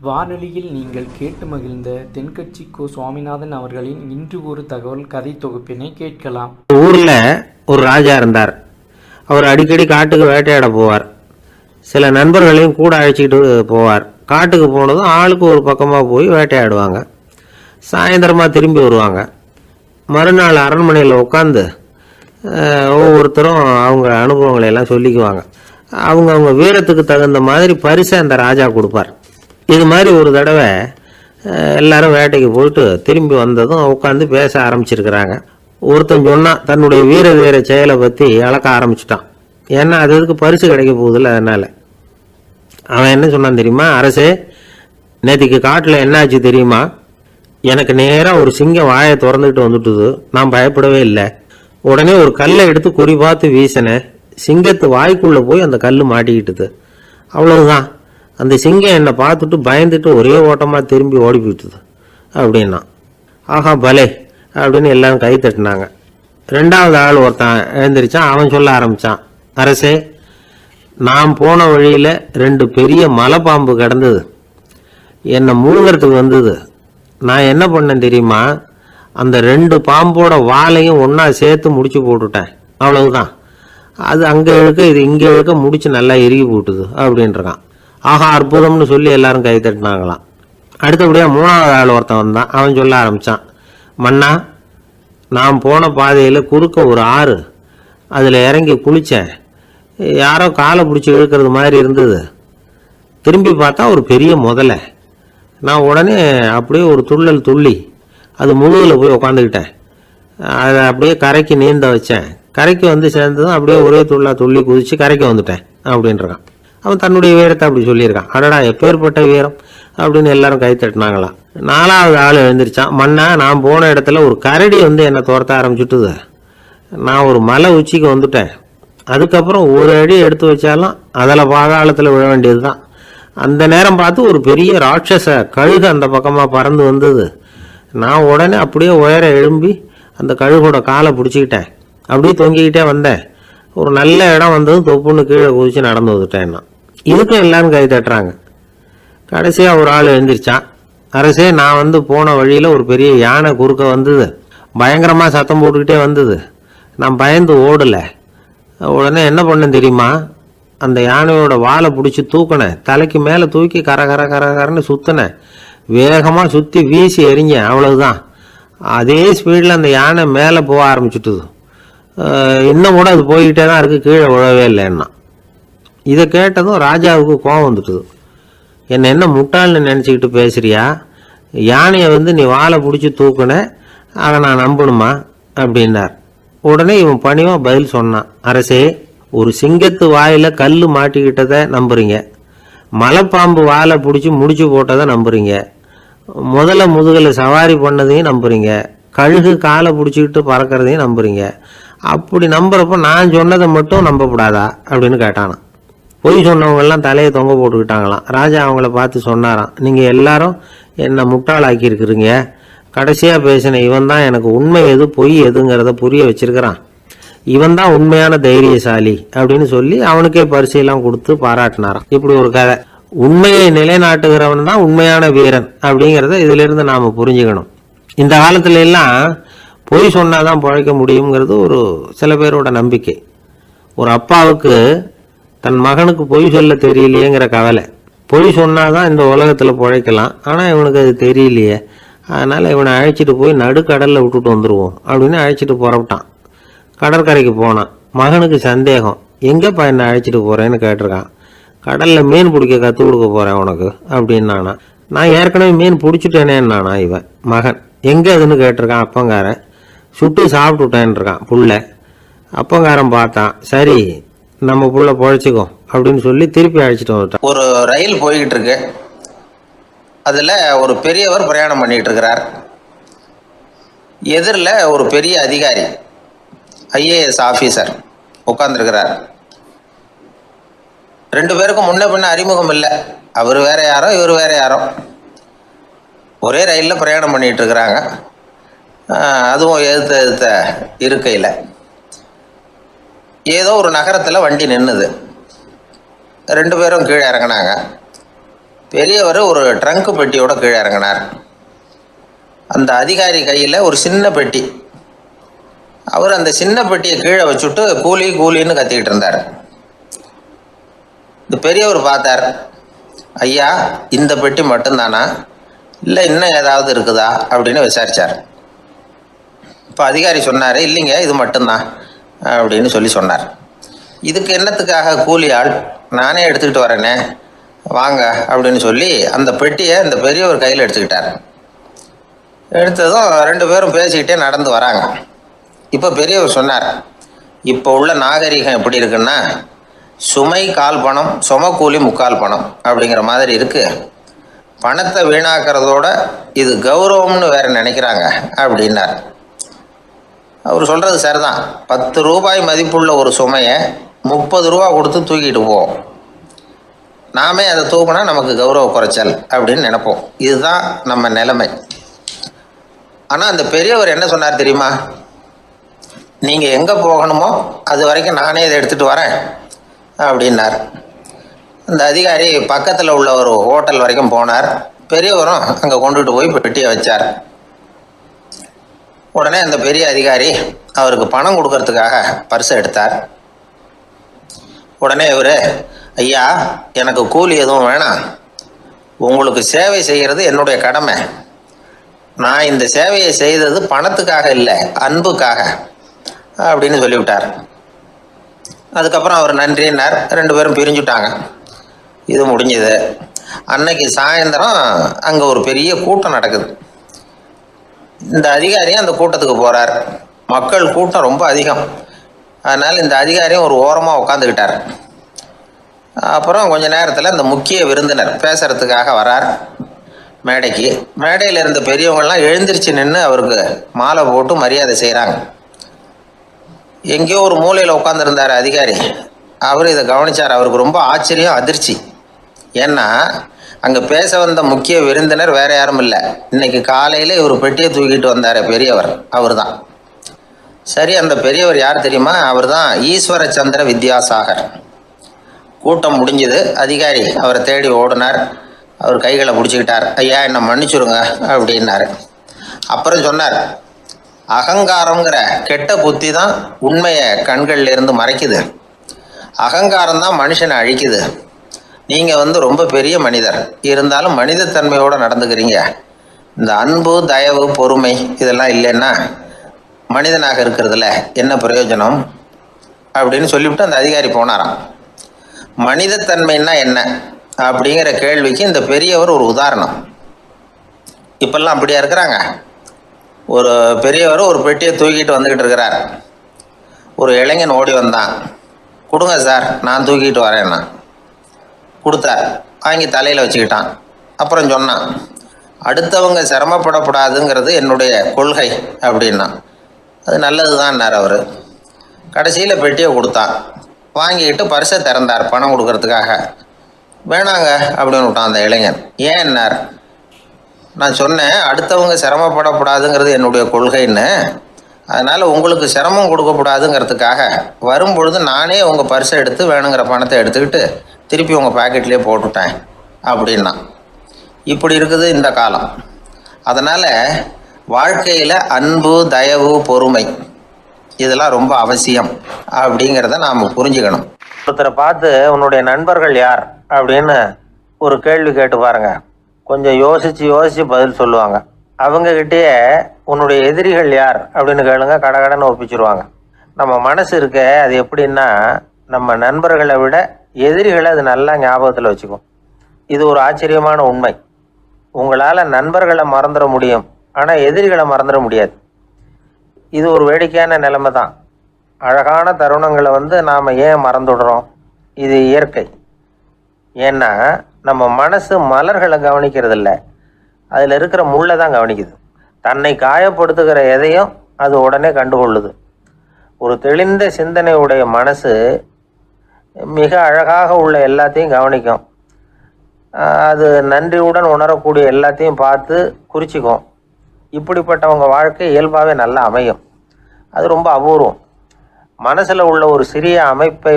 வானொலியில் நீங்கள் கேட்டு மகிழ்ந்த தென்கட்சி கோ சுவாமிநாதன் அவர்களின் இன்று ஒரு தகவல் கதை தொகுப்பினை கேட்கலாம். ஊரில் ஒரு ராஜா இருந்தார். அவர் அடிக்கடி காட்டுக்கு வேட்டையாட போவார். சில நண்பர்களையும் கூட அழைச்சிக்கிட்டு போவார். காட்டுக்கு போனதும் ஆளுக்கு ஒரு பக்கமாக போய் வேட்டையாடுவாங்க. சாயந்தரமாக திரும்பி வருவாங்க. மறுநாள் அரண்மனையில் உட்காந்து ஒவ்வொருத்தரும் அவங்க அனுபவங்களை எல்லாம் சொல்லிக்குவாங்க. அவங்க வீரத்துக்கு தகுந்த மாதிரி பரிசை அந்த ராஜா கொடுப்பார். இது மாதிரி ஒரு தடவை எல்லாரும் வேட்டைக்கு போயிட்டு திரும்பி வந்ததும் உட்காந்து பேச ஆரம்பிச்சிருக்கிறாங்க. ஒருத்தன் சொன்னான், தன்னுடைய வீர செயலை பற்றி அளக்க ஆரம்பிச்சிட்டான். ஏன்னா அதுக்கு பரிசு கிடைக்க போகுதில்ல, அதனால். அவன் என்ன சொன்னான் தெரியுமா? அரசே, நேற்றுக்கு காட்டில் என்னாச்சு தெரியுமா? எனக்கு நேராக ஒரு சிங்கம் வாயை திறந்துக்கிட்டு வந்துட்டுது. நான் பயப்படவே இல்லை. உடனே ஒரு கல்லை எடுத்து குறி பார்த்து வீசினேன். சிங்கத்து வாய்க்குள்ளே போய் அந்த கல் மாட்டிக்கிட்டுது. அவ்வளவுதான். அந்த சிங்கம் என்னை பார்த்துட்டு பயந்துட்டு ஒரே ஓட்டமாக திரும்பி ஓடி போயிட்டுது அப்படின்னா. ஆஹா பலே அப்படின்னு எல்லாரும் கை தட்டினாங்க. ரெண்டாவது ஆள் ஒருத்தன் எழுந்திரிச்சான். அவன் சொல்ல ஆரம்பித்தான், அரசே, நான் போன வழியில் 2 பெரிய மலைப்பாம்பு கிடந்தது. என்னை முழுங்கிறதுக்கு வந்தது. நான் என்ன பண்ணேன் தெரியுமா? அந்த 2 பாம்போட வாலையும் ஒன்றா சேர்த்து முடிச்சு போட்டுட்டேன். அவ்வளவுதான். அது அங்கே இழுக்க இது இங்கே இழுக்க முடிச்சு நல்லா இறுகி போட்டுது அப்படின்றான். ஆஹா அற்புதம்னு சொல்லி எல்லாரும் கை தட்டினாங்களாம். அடுத்தபடியாக 3வது ஆள் ஒருத்தன் வந்தான். அவன் சொல்ல ஆரம்பித்தான், மன்னா, நான் போன பாதையில் குறுக்க ஒரு ஆறு. அதில் இறங்கி குளித்தேன். யாரோ காலை பிடிச்சி இழுக்கிறது மாதிரி இருந்தது. திரும்பி பார்த்தா ஒரு பெரிய முதலை. நான் உடனே அப்படியே ஒரு துள்ளல் துள்ளி அது முழுகில் போய் உக்காந்துக்கிட்டேன். அதை அப்படியே கரைக்கு நீந்த வச்சேன். கரைக்கு வந்து சேர்ந்ததும் அப்படியே ஒரே துள்ளி குதித்து கரைக்கு வந்துட்டேன் அப்படின்றான். அவன் தன்னுடைய வீரத்தை அப்படி சொல்லியிருக்கான். அடடா, எப்பேற்பட்ட வீரம் அப்படின்னு எல்லாரும் கை தட்டினாங்களாம். 4வது ஆள் எழுந்திரிச்சான். மன்னா, நான் போன இடத்துல ஒரு கரடி வந்து என்னை துரத்த ஆரம்பிச்சுட்டுது. நான் ஒரு மலை உச்சிக்கு வந்துட்டேன். அதுக்கப்புறம் ஒரு அடி எடுத்து வச்சாலும் அதில் பாதாளத்தில் விழ வேண்டியது தான். அந்த நேரம் பார்த்து ஒரு பெரிய ராட்சச கழுகு அந்த பக்கமாக பறந்து வந்தது. நான் உடனே அப்படியே உயர எழும்பி அந்த கழுகோட காலை பிடிச்சிக்கிட்டேன். அப்படியே தொங்கிக்கிட்டே வந்தேன். ஒரு நல்ல இடம் வந்ததும் தொப்புன்னு கீழே குதிச்சு நடந்து வந்துட்டேன். இதுக்கும் எல்லாரும் கை தட்டுறாங்க. கடைசியாக ஒரு ஆள் எழுந்திரிச்சான். அரசே, நான் வந்து போன வழியில் ஒரு பெரிய யானை குறுக்க வந்தது. பயங்கரமாக சத்தம் போட்டுக்கிட்டே வந்தது. நான் பயந்து ஓடலை. உடனே என்ன பண்ணேன் தெரியுமா? அந்த யானையோட வாலை பிடிச்சி தூக்கினேன். தலைக்கு மேலே தூக்கி கரன்னு சுற்றினேன். வேகமாக சுற்றி வீசி எறிஞ்சேன். அவ்வளவுதான். அதே ஸ்பீடில் அந்த யானை மேலே போக ஆரம்பிச்சுட்டுது. இன்னும் கூட அது போய்கிட்டே தான் இருக்குது, கீழே விழவே இல்லைன்னா. இதை கேட்டதும் ராஜாவுக்கு கோபம் வந்துட்டுது. என்ன முட்டாள்னு நினச்சிக்கிட்டு பேசுறியா? யானையை வந்து நீ வாழை பிடிச்சி தூக்குன, அதை நான் நம்பணுமா அப்படின்னார். உடனே இவன் பணிவாக பதில் சொன்னான், அரசே, ஒரு சிங்கத்து வாயில் கல் மாட்டிக்கிட்டதை நம்புறீங்க, மலைப்பாம்பு வாழை பிடிச்சி முடிச்சு போட்டதை நம்புறீங்க, முதல்ல முதுகில் சவாரி பண்ணதையும் நம்புறீங்க, கழுகு காலை பிடிச்சிக்கிட்டு பறக்கிறதையும் நம்புறீங்க. அப்படி நம்புறப்ப நான் சொன்னதை மட்டும் நம்பக்கூடாதா அப்படின்னு கேட்டானான். பொய் சொன்னவங்கெல்லாம் தலையை தொங்க போட்டுக்கிட்டாங்களாம். ராஜா அவங்கள பார்த்து சொன்னாராம், நீங்கள் எல்லாரும் என்னை முட்டாளாக்கி இருக்கிறீங்க. கடைசியாக பேசின இவன் தான் எனக்கு உண்மை எது பொய் எதுங்கிறத புரிய வச்சிருக்கிறான். இவன் தான் உண்மையான தைரியசாலி அப்படின்னு சொல்லி அவனுக்கே பரிசையெல்லாம் கொடுத்து பாராட்டினாராம். இப்படி ஒரு கதை. உண்மையை நிலைநாட்டுகிறவன் தான் உண்மையான வீரன் அப்படிங்கிறத இதிலிருந்து நாம் புரிஞ்சுக்கணும். இந்த காலத்துல எல்லாம் பொய் சொன்னாதான் பிழைக்க முடியுங்கிறது ஒரு சில பேரோட நம்பிக்கை. ஒரு அப்பாவுக்கு தன் மகனுக்கு பொய் சொல்ல தெரியலையேங்கிற கவலை. பொய் சொன்னாதான் இந்த உலகத்தில் பிழைக்கலாம், ஆனால் இவனுக்கு அது தெரியலையே, அதனால் இவனை அழைச்சிட்டு போய் நடுக்கடலில் விட்டுட்டு வந்துடுவோம் அப்படின்னு அழைச்சிட்டு புறப்பட்டான். கடற்கரைக்கு போனான். மகனுக்கு சந்தேகம், எங்கேப்பா என்னை அழைச்சிட்டு போகிறேன்னு கேட்டிருக்கான். கடலில் மீன் பிடிக்க கற்றுக் கொடுக்க போகிறேன் உனக்கு அப்படின்னானா. நான் ஏற்கனவே மீன் பிடிச்சிட்டேனேன்னானா இவன் மகன். எங்கே அதுன்னு கேட்டிருக்கான். அப்பங்காரன். சுட்டு சாப்பிட்டுட்டேன் இருக்கான் புள்ள. அப்பங்காரன் பார்த்தான், சரி நம்ம புள்ள பொழைச்சிக்கோ அப்படின்னு சொல்லி திருப்பி அழைச்சிட்டு வந்துட்டான். ஒரு ரயில் போய்கிட்டு இருக்கு. அதில் ஒரு பெரியவர் பிரயாணம் பண்ணிகிட்டு இருக்கிறார். எதிரில் ஒரு பெரிய அதிகாரி, ஐஏஎஸ் ஆஃபீஸர் உட்காந்துருக்கிறார். 2 பேருக்கும் முன்ன பின்ன அறிமுகம் இல்லை. அவர் வேற யாரோ, இவர் வேற யாரோ. ஒரே ரயிலில் பிரயாணம் பண்ணிகிட்டு இருக்கிறாங்க. அதுவும் எதிர்த்த இருக்கையில் ஏதோ ஒரு நகரத்தில் வண்டி நின்றுது. 2 பேரும் கீழே இறங்கினாங்க. பெரியவர் ஒரு ட்ரங்க் பெட்டியோட கீழே இறங்கினார். அந்த அதிகாரி கையில் ஒரு சின்ன பெட்டி. அவர் அந்த சின்ன பெட்டியை கீழே வச்சுட்டு கூலி கூலின்னு கத்திக்கிட்டு இருந்தார். இந்த பெரியவர் பார்த்தார். ஐயா, இந்த பெட்டி மட்டும்தானா, இல்லை இன்னும் ஏதாவது இருக்குதா அப்படின்னு விசாரித்தார். இப்போ அதிகாரி சொன்னார், இல்லைங்க இது மட்டும்தான் அப்படின்னு சொன்னார். இதுக்கு என்னத்துக்காக கூலி ஆள், நானே எடுத்துக்கிட்டு வரேனே வாங்க அப்படின்னு சொல்லி அந்த பெட்டியை இந்த பெரியவர் கையில் எடுத்துக்கிட்டார். எடுத்ததும் 2 பேரும் பேசிக்கிட்டே நடந்து வராங்க. இப்போ பெரியவர் சொன்னார், இப்போ உள்ள நாகரிகம் எப்படி இருக்குன்னா, சுமை கால் பணம் சுமக்கூலி முக்கால் பணம் அப்படிங்கிற மாதிரி இருக்குது. பணத்தை வீணாக்கிறதோட இது கௌரவம்னு வேற நினைக்கிறாங்க அப்படின்னார். அவர் சொல்கிறது சரிதான். 10 ரூபாய் மதிப்புள்ள ஒரு சுமையை 30 ரூபா கொடுத்து தூக்கிட்டு போவோம். நாமே அதை தூக்கினா நமக்கு கௌரவ குறைச்சல் அப்படின்னு நினைப்போம். இதுதான் நம்ம நிலைமை. ஆனால் அந்த பெரியவர் என்ன சொன்னார் தெரியுமா? நீங்கள் எங்கே போகணுமோ அது வரைக்கும் நானே இதை எடுத்துகிட்டு வரேன் அப்படின்னார். அந்த அதிகாரி பக்கத்தில் உள்ள ஒரு ஹோட்டல் வரைக்கும் போனார். பெரியவரும் அங்கே கொண்டுட்டு போய் பெட்டியை வச்சார். உடனே அந்த பெரிய அதிகாரி அவருக்கு பணம் கொடுக்கறதுக்காக பர்ஸை எடுத்தார். உடனே இவர், ஐயா எனக்கு கூலி எதுவும் வேணாம், உங்களுக்கு சேவை செய்கிறது என்னுடைய கடமை. நான் இந்த சேவையை செய்தது பணத்துக்காக இல்லை, அன்புக்காக அப்படின்னு சொல்லிவிட்டார். அதுக்கப்புறம் அவர் நன்றினார். 2 பேரும் பிரிஞ்சுட்டாங்க. இது முடிஞ்சது. அன்னைக்கு சாயந்தரம் அங்கே ஒரு பெரிய கூட்டம் நடக்குது. இந்த அதிகாரியும் அந்த கூட்டத்துக்கு போகிறார். மக்கள் கூட்டம் ரொம்ப அதிகம். அதனால் இந்த அதிகாரியும் ஒரு ஓரமாக உட்காந்துக்கிட்டார். அப்புறம் கொஞ்ச நேரத்தில் இந்த முக்கிய விருந்தினர் பேசுகிறதுக்காக வரார் மேடைக்கு. மேடையில் இருந்த பெரியவங்கள்லாம் எழுந்திரிச்சு நின்று அவருக்கு மாலை போட்டு மரியாதை செய்கிறாங்க. எங்கேயோ ஒரு மூலையில் உட்காந்துருந்தார் அதிகாரி. அவர் இதை கவனித்தார். அவருக்கு ரொம்ப ஆச்சரியம், அதிர்ச்சி. ஏன்னா அங்கே பேச வந்த முக்கிய விருந்தினர் வேற யாரும் இல்லை, இன்னைக்கு காலையில் இவர் பெட்டியை தூக்கிட்டு வந்தார் பெரியவர், அவர் தான். சரி, அந்த பெரியவர் யார் தெரியுமா? அவர் தான் ஈஸ்வர சந்திர வித்யாசாகர். கூட்டம் முடிஞ்சது. அதிகாரி அவரை தேடி ஓடினார். அவர் கைகளை பிடிச்சிக்கிட்டார். ஐயா என்னை மன்னிச்சுருங்க அப்படின்னாரு. அப்புறம் சொன்னார், அகங்காரங்கிற கெட்ட புத்தி தான் உண்மையை கண்கள்ல இருந்து மறைக்குது. அகங்காரம் தான் மனுஷனை அழிக்குது. நீங்கள் ரொம்ப பெரிய மனிதர், இருந்தாலும் மனிதத்தன்மையோடு நடந்துக்கிறீங்க. இந்த அன்பு, தயவு, பொறுமை இதெல்லாம் இல்லைன்னா மனிதனாக இருக்கிறதுல என்ன பிரயோஜனம் அப்படின்னு சொல்லிவிட்டு அந்த அதிகாரி போனாராம். மனிதத்தன்மைன்னா என்ன அப்படிங்கிற கேள்விக்கு இந்த பெரியவர் ஒரு உதாரணம். இப்பெல்லாம் அப்படியா இருக்கிறாங்க? ஒரு பெரியவர் ஒரு பெட்டியை தூக்கிட்டு வந்துக்கிட்டு இருக்கிறார். ஒரு இளைஞன் ஓடி வந்தான். கொடுங்க சார், நான் தூக்கிட்டு வரேன்னா. கொடுத்தார். வாங்கி தலையில் வச்சுக்கிட்டான். அப்புறம் சொன்னான், அடுத்தவங்க சிரமப்படக்கூடாதுங்கிறது என்னுடைய கொள்கை அப்படின்னா. அது நல்லது தான்னார் அவர். கடைசியில் பெட்டியை கொடுத்தான். வாங்கிக்கிட்டு பர்ஸை திறந்தார் பணம் கொடுக்கறதுக்காக. வேணாங்க அப்படின்னு விட்டான் அந்த இளைஞன். ஏன்னார், நான் சொன்னேன் அடுத்தவங்க சிரமப்படக்கூடாதுங்கிறது என்னுடைய கொள்கைன்னு. அதனால் உங்களுக்கு சிரமம் கொடுக்கக்கூடாதுங்கிறதுக்காக வரும்பொழுது நானே உங்கள் பர்ஸை எடுத்து வேணுங்கிற பணத்தை எடுத்துக்கிட்டு திருப்பி உங்கள் பாக்கெட்லேயே போட்டுட்டேன் அப்படின்னா. இப்படி இருக்குது இந்த காலம். அதனால் வாழ்க்கையில் அன்பு, தயவு, பொறுமை இதெல்லாம் ரொம்ப அவசியம் அப்படிங்கிறத நாம் புரிஞ்சுக்கணும். ஒருத்தரை பார்த்து உன்னுடைய நண்பர்கள் யார் அப்படின்னு ஒரு கேள்வி கேட்டு பாருங்க. கொஞ்சம் யோசித்து பதில் சொல்லுவாங்க. அவங்கக்கிட்டேயே உன்னுடைய எதிரிகள் யார் அப்படின்னு கேளுங்க, கடகடன்னு ஒப்பிச்சிருவாங்க. நம்ம மனசு இருக்க அது எப்படின்னா, நம்ம நண்பர்களை விட எதிரிகளை அது நல்லா ஞாபகத்தில் வச்சுக்கும். இது ஒரு ஆச்சரியமான உண்மை. உங்களால் நண்பர்களை மறந்துட முடியும், ஆனால் எதிரிகளை மறந்துட முடியாது. இது ஒரு வேடிக்கையான நிலைமை தான். அழகான தருணங்களை நாம் ஏன் மறந்துடுறோம்? இது இயற்கை. ஏன்னா நம்ம மனசு மலர்களை கவனிக்கிறது இல்லை, அதில் இருக்கிற முள்ளை தான் கவனிக்குது. தன்னை காயப்படுத்துகிற எதையும் அது உடனே கண்டுகொள்ளுது. ஒரு தெளிந்த சிந்தனையுடைய மனசு மிக அழகாக உள்ள எல்லாத்தையும் கவனிக்கும். அது நன்றியுடன் உணரக்கூடிய எல்லாத்தையும் பார்த்து குறிச்சிக்கும். இப்படிப்பட்டவங்க வாழ்க்கை இயல்பாகவே நல்லா அமையும். அது ரொம்ப அபூர்வம். மனசில் உள்ள ஒரு சிறிய அமைப்பை